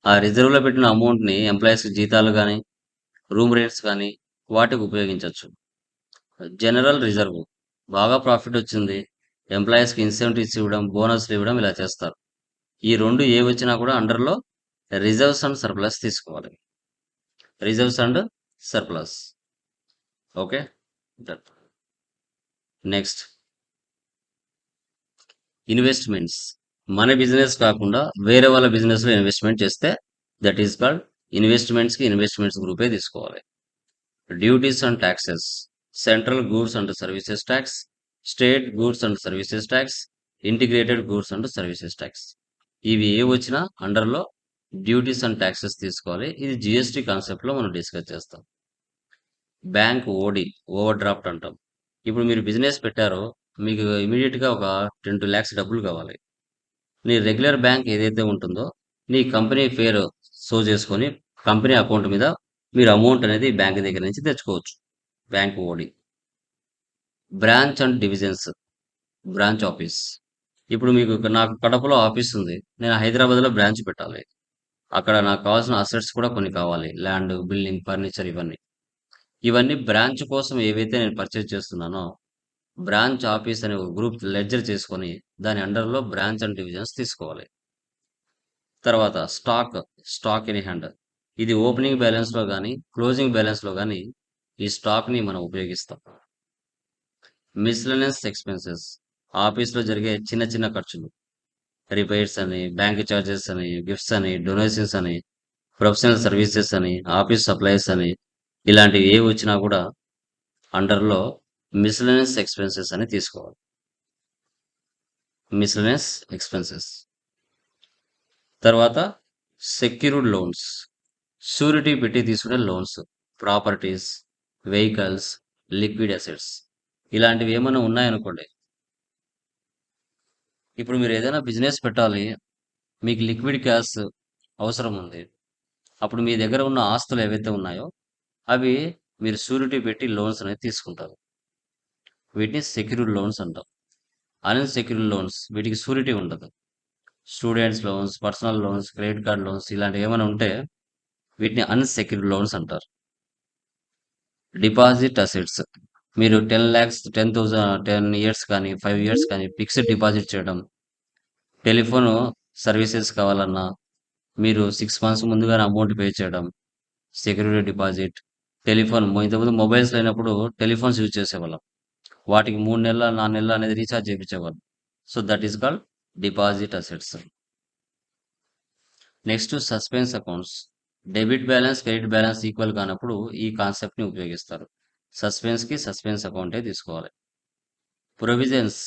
ఆ రిజర్వ్‌లో పెట్టిన అమౌంట్‌ని ఎంప్లాయీస్‌కి జీతాలు గాని, రూమ్ రెంట్స్ గాని వాటికి ఉపయోగించొచ్చు. General reserve. బాగా ప్రాఫిట్ వచ్చింది. ఎంప్లాయీస్‌కి ఇన్సెంటివ్స్ ఇవ్వడం, బోనస్‌లు ఇవ్వడం ఇలా చేస్తారు. ఈ 2 ఏవొచ్చినా కూడా అండర్‌లో రిజర్వ్స్ అండ్ సర్ప్లస్ తీసుకోవాలి. Reserves and surplus. Okay. Done. Next investments. మన బిజినెస్ కాకుండా వేరే వాళ్ళ బిజినెస్‌లో ఇన్వెస్ట్‌మెంట్ చేస్తే దట్ ఈస్ కాల్డ్ ఇన్వెస్ట్‌మెంట్స్‌కి ఇన్వెస్ట్‌మెంట్స్ గ్రూపే తీసుకోవాలి. Duties and taxes. Central goods and services talks, state goods and services talks, integrated goods and services talks. ఇవి ఏవొచ్చినా అండర్‌లో duties and taxes తీసుకోవాలి. ఇది జీఎస్టీ కాన్సెప్ట్‌లో మనం డిస్కస్ చేస్తాం. బ్యాంక్ ఓడి, ఓవర్ డ్రాఫ్ట్ అంటాం. ఇప్పుడు మీరు బిజినెస్ పెట్టారో మీకు ఇమ్మీడియేట్‌గా ఒక 10 lakhs డబ్బులు కావాలి. నీ రెగ్యులర్ బ్యాంక్ ఏదైతే ఉంటుందో నీ కంపెనీ పేరు షో చేసుకొని కంపెనీ అకౌంట్ మీద మీరు అమౌంట్ అనేది బ్యాంక్ దగ్గర నుంచి తెచ్చుకోవచ్చు. Bank OD. Branch and divisions. Branch office. ఇప్పుడు నాకు కడపలో ఆఫీస్ ఉంది. నేను హైదరాబాద్‌లో బ్రాంచ్ పెట్టాలి. అక్కడ నాకు కావాల్సిన అసెట్స్ కూడా కొన్ని కావాలి. ల్యాండ్, బిల్డింగ్, ఫర్నిచర్ ఇవన్నీ. ఇవన్నీ బ్రాంచ్ కోసం ఏవైతే నేను పర్చేజ్ చేస్తున్నానో బ్రాంచ్ ఆఫీస్ అనే ఒక గ్రూప్ లెడ్జర్ చేసుకొని దాని అండర్‌లో బ్రాంచ్ అండ్ డివిజన్స్ తీసుకోవాలి. తర్వాత స్టాక్ ఇన్ హ్యాండ్. ఇది ఓపెనింగ్ బ్యాలెన్స్‌లో గాని, క్లోజింగ్ బ్యాలెన్స్‌లో గాని ఈ స్టాక్‌ని మనం ఉపయోగిస్తాం. మిస్‌లెనియస్ ఎక్స్‌పెన్సెస్ ఆఫీస్‌లో జరిగే చిన్న చిన్న ఖర్చులు. రిపేర్స్ అని, బ్యాంక్ చార్జెస్ అని, గిఫ్ట్స్ అని, డొనేషన్స్ అని, ప్రొఫెషనల్ సర్వీసెస్ అని, ఆఫీస్ సప్లైస్ అని ఇలాంటివి ఏవి వచ్చినా కూడా అండర్‌లో మిస్‌లెనియస్ ఎక్స్‌పెన్సెస్ అని తీసుకోవాలి. మిస్‌లెనియస్ ఎక్స్‌పెన్సెస్. తర్వాత సెక్యూర్డ్ లోన్స్. షూరిటీ పెట్టి తీసుకునే loans. Properties, vehicles, liquid assets ఇలాంటివి ఏమైనా ఉన్నాయనుకోండి. ఇప్పుడు మీరు ఏదైనా బిజినెస్ పెట్టాలి. మీకు లిక్విడ్ క్యాష్ అవసరం ఉంది. అప్పుడు మీ దగ్గర ఉన్న ఆస్తులు ఏవైతే ఉన్నాయో అవి మీరు షూరిటీ పెట్టి లోన్స్ అనేది తీసుకుంటారు. వీటిని సెక్యూర్డ్ లోన్స్ అంటాం. అన్సెక్యూర్డ్ లోన్స్ వీటికి షూరిటీ ఉండదు. Students loans, personal loans, credit card loans ఇలాంటివి ఏమైనా ఉంటే వీటిని అన్సెక్యూర్డ్ లోన్స్ అంటారు. Deposit assets. మీరు 10 ఇయర్స్ కానీ 5 ఇయర్స్ కానీ ఫిక్స్డ్ డిపాజిట్ చేయడం. టెలిఫోన్ సర్వీసెస్ కావాలన్నా మీరు 6 మంత్స్ ముందుగానే అమౌంట్ పే చేయడం. Security deposit. టెలిఫోన్ ఇంతకుముందు మొబైల్స్ లేనప్పుడు టెలిఫోన్స్ యూజ్ చేసేవాళ్ళం. వాటికి 3 నెలల, 4 నెలల అనేది రీఛార్జ్ చేయించేవాళ్ళు. So that is called deposit assets. Next suspense accounts. Debit balance, credit balance equal కానప్పుడు ఈ కాన్సెప్ట్ని ఉపయోగిస్తారు. సస్పెన్స్కి సస్పెన్స్ అకౌంటే తీసుకోవాలి. ప్రొవిజన్స్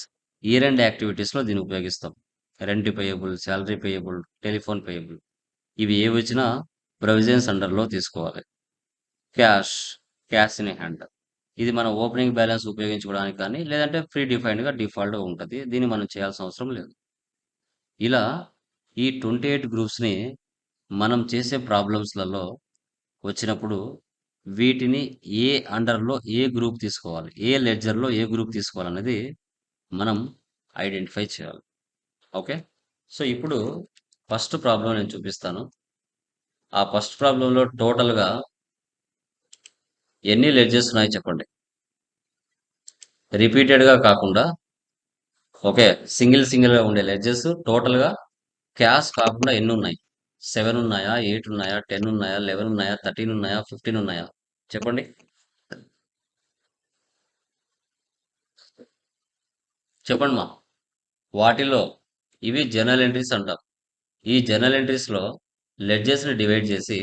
ఇయర్ ఎండ్ యాక్టివిటీస్లో దీన్ని ఉపయోగిస్తాం. Rent payable, salary payable, telephone payable ఇవి ఏ వచ్చినా ప్రొవిజన్స్ అండర్లో తీసుకోవాలి. Cash in hand. ఇది మన ఓపెనింగ్ బ్యాలెన్స్ ఉపయోగించుకోవడానికి కానీ లేదంటే ప్రీ డిఫైన్డ్గా డిఫాల్ట్గా ఉంటుంది. దీన్ని మనం చేయాల్సిన అవసరం లేదు. ఇలా ఈ 28 గ్రూప్స్ని మనం చేసే ప్రాబ్లమ్స్లలో వచ్చినప్పుడు వీటిని ఏ అండర్లో ఏ గ్రూప్ తీసుకోవాలి, ఏ లెడ్జర్లో ఏ గ్రూప్ తీసుకోవాలనేది మనం ఐడెంటిఫై చేయాలి. ఓకే. సో ఇప్పుడు ఫస్ట్ ప్రాబ్లం నేను చూపిస్తాను. ఆ ఫస్ట్ ప్రాబ్లంలో టోటల్గా ఎన్ని లెడ్జెస్ ఉన్నాయి చెప్పండి. రిపీటెడ్గా కాకుండా ఓకే సింగిల్గా ఉండే లెడ్జెస్ టోటల్గా క్యాష్ కాకుండా ఎన్ని ఉన్నాయి? 7 ఉన్నాయా, 8 ఉన్నాయా, 10 ఉన్నాయా, 11 ఉన్నాయా, 13 ఉన్నాయా, 15 ఉన్నాయా చెప్పండి. చెప్పండి మా. వాటిలో ఇవి జర్నల్ ఎంట్రీస్ అంటాం. ఈ జర్నల్ ఎంట్రీస్లో లెడ్జెస్ని డివైడ్ చేసి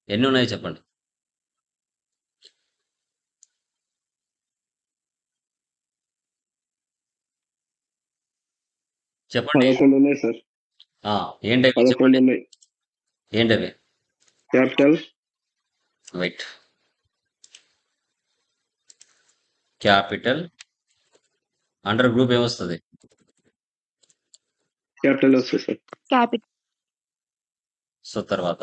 ఎన్ని ఉన్నాయి చెప్పండి. చెప్పండి. 11 ఉన్నాయి సార్. ఏంటవి 11 చెప్పండి. ఉన్నాయి. ఏంటవి? Capital, right. Capital under group ఏమొస్తుంది? క్యాపిటల్ వస్తుంది సార్. క్యాపిటల్. సో తర్వాత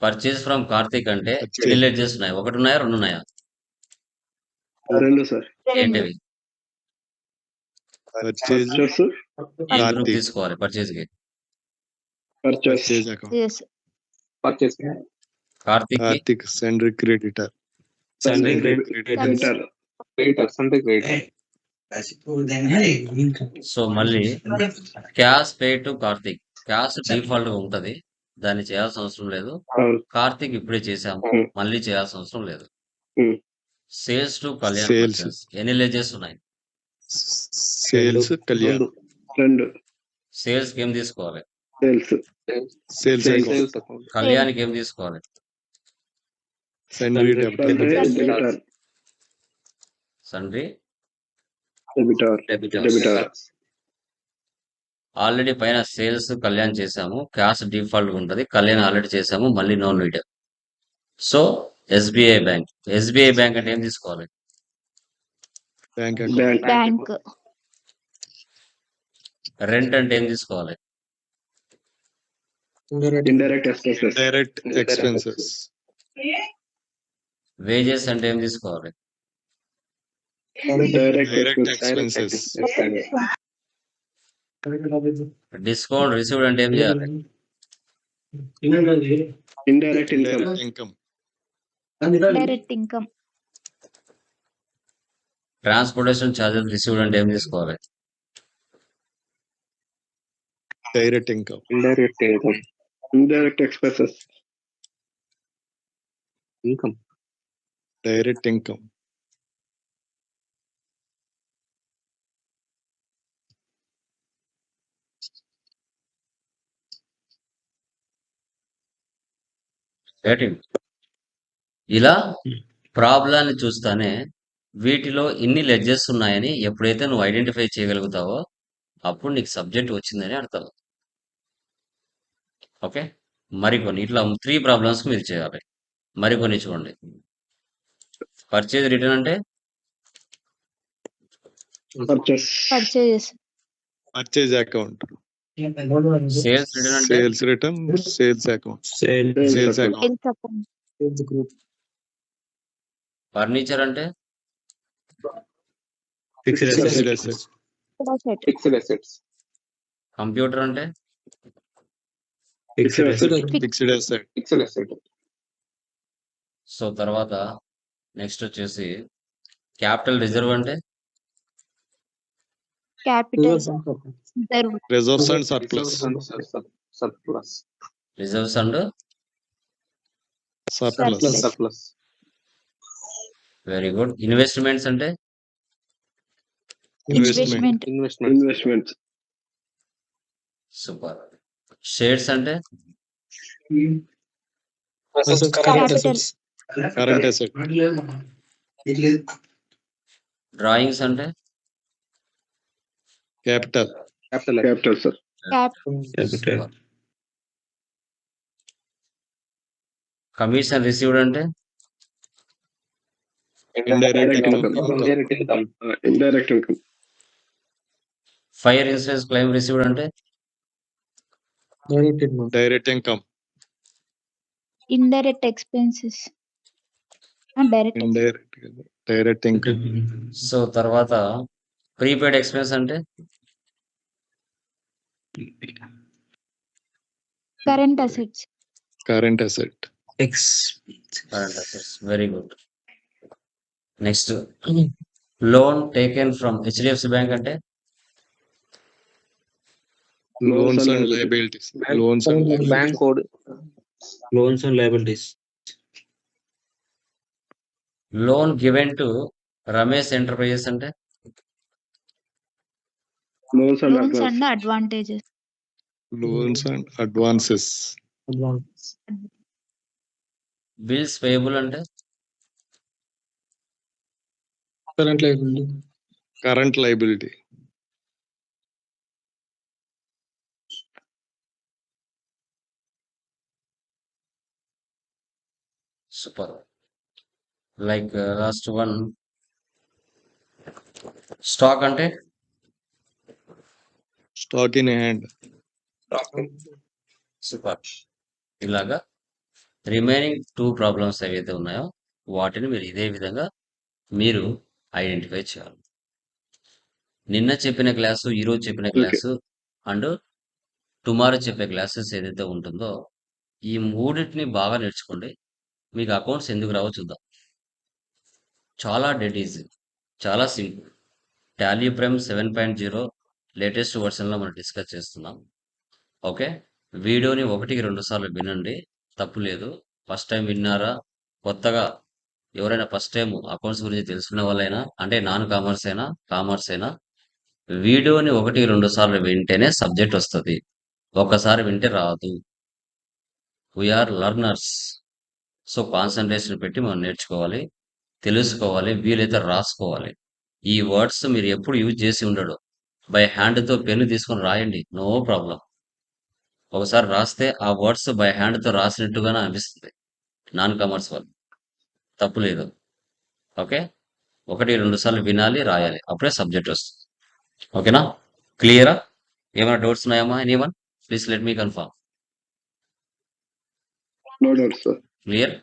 పర్చేజ్ ఫ్రమ్ కార్తీక్ అంటే Purchase. ఎన్ని లెడ్జెస్ ఉన్నాయి? 1 ఉన్నాయా, 2 ఉన్నాయా? 2 సార్. ఏంటవి? Purchase. పర్చేస్, ఏ గ్రూప్ కార్తీక్. తీసుకోవాలి పర్చేజ్కి? Purchase, Purchase account. Yes. Purchase, కార్తీక్కి Karthik, sundry creditor. Sundry Creditors. Creditor. So మళ్ళీ cash pay to Karthik. Cash default గా ఉంటది, దాన్ని చేయాల్సిన అవసరం లేదు. అవును. కార్తీక్ ఇప్పుడే చేసాము, మళ్ళీ చేయాల్సిన అవసరం లేదు. Hmm. Sales to Kalyan Sales. Purchase ఎన్ని లెడ్జెస్ ఉన్నాయి? Sales Kalyan. 2 సేల్స్ కి ఏం తీసుకోవాలి? Sales, Sales account. కళ్యాణ్కి ఏం తీసుకోవాలి? Sundry debtor. Debtor, sundry debtor. Already పైన సేల్స్ కళ్యాణ్ చేసాము, క్యాష్ డిఫాల్ట్ ఉంటది, కళ్యాణ్ ఆల్రెడీ చేసాము, మళ్ళీ no need. So SBI bank అంటే ఏం తీసుకోవాలి? Bank account. బ్యాంక్. రెంట్ అంటే ఏం తీసుకోవాలి? Indirect expenses, Direct expenses. Wages అంటే ఏం తీసుకోవాలి? Direct expenses. డిస్కౌంట్ రిసీవ్డ్ అంటే ఏం చేయాలి? Indirect income, Direct income. Direct income. Transportation charges received అంటే ఏం తీసుకోవాలి? Direct income. Indirect expenses, Direct income. 18. ఇలా ప్రాబ్లాన్ని చూస్తానే వీటిలో ఇన్ని లెడ్జెస్ ఉన్నాయని ఎప్పుడైతే నువ్వు ఐడెంటిఫై చేయగలుగుతావో అప్పుడు నీకు సబ్జెక్ట్ వచ్చిందని అర్థం. ఓకే, మరికొన్ని ఇట్లా 3 ప్రాబ్లమ్స్ మీరు చేయాలి. మరికొన్ని చూడండి. పర్చేజ్ రిటర్న్ అంటే purchase purchases purchase account, sales return అంటే sales return, sales account, sales account, sales account furniture అంటే fixed assets, asset fixed assets, computer అంటే fixed asset, fixed asset, fixed asset, so తర్వాత next వచ్చేసి capital reserve అంటే capital reserve reserves and surplus, surplus, reserves and surplus, surplus, very good. Investments అంటే investment, investment investments, super. Shares అంటే capital current asset, drawings అంటే capital, capital sir, super. Commission received అంటే indirect income, income, indirect income, fire insurance claim received అంటే direct income, indirect expenses direct direct income, so తర్వాత prepaid expense అంటే current assets current asset, current assets. Very good. Next loan taken from HDFC bank అంటే loans and liabilities, loans and bank code, loans and liabilities, loan given to Ramesh enterprises అంటే loans and loans advance, and advantages loans and advances, advance, bills payable అంటే current liability, current liability, super. Like last one stock అంటే stock in hand, super. ఇలాగా remaining 2 problems ఏవైతే ఉన్నాయో వాటిని మీరు ఇదే విధంగా మీరు ఐడెంటిఫై చేయాలి. నిన్న చెప్పిన క్లాసు, ఈరోజు చెప్పిన క్లాసు అండ్ టుమారో చెప్పే క్లాసెస్ ఏదైతే ఉంటుందో ఈ మూడింటిని బాగా నేర్చుకోండి. మీకు అకౌంట్స్ ఎందుకు రావో చూద్దాం. చాలా డెడ్ ఈజీ, చాలా సింపుల్. టాలీ ప్రైమ్ 7.0 లేటెస్ట్ వర్షన్లో మనం డిస్కస్ చేస్తున్నాం. ఓకే, వీడియోని 1-2 సార్లు వినండి, తప్పు లేదు. ఫస్ట్ టైం విన్నారా, కొత్తగా ఎవరైనా ఫస్ట్ టైం అకౌంట్స్ గురించి తెలుసుకునే వాళ్ళైనా, అంటే నాన్ కామర్స్ అయినా కామర్స్ అయినా, వీడియోని 1-2 సార్లు వింటేనే సబ్జెక్ట్ వస్తుంది. ఒక్కసారి వింటే రాదు. We are learners. సో కాన్సన్ట్రేషన్ పెట్టి మనం నేర్చుకోవాలి, తెలుసుకోవాలి, వీలైతే రాసుకోవాలి. ఈ వర్డ్స్ మీరు ఎప్పుడు యూజ్ చేసి ఉండడు. బై హ్యాండ్తో పెన్ను తీసుకొని రాయండి, నో ప్రాబ్లం. ఒకసారి రాస్తే ఆ వర్డ్స్ బై హ్యాండ్తో రాసినట్టుగానే అనిపిస్తుంది నాన్ కామర్స్ వాళ్ళు, తప్పు లేదు. ఓకే, 1-2 సార్లు వినాలి, రాయాలి, అప్పుడే సబ్జెక్ట్ వస్తుంది. ఓకేనా, క్లియరా? ఏమైనా డౌట్స్ ఉన్నాయమ్మా? Anyone? Please let me confirm. No doubt sir. Clear?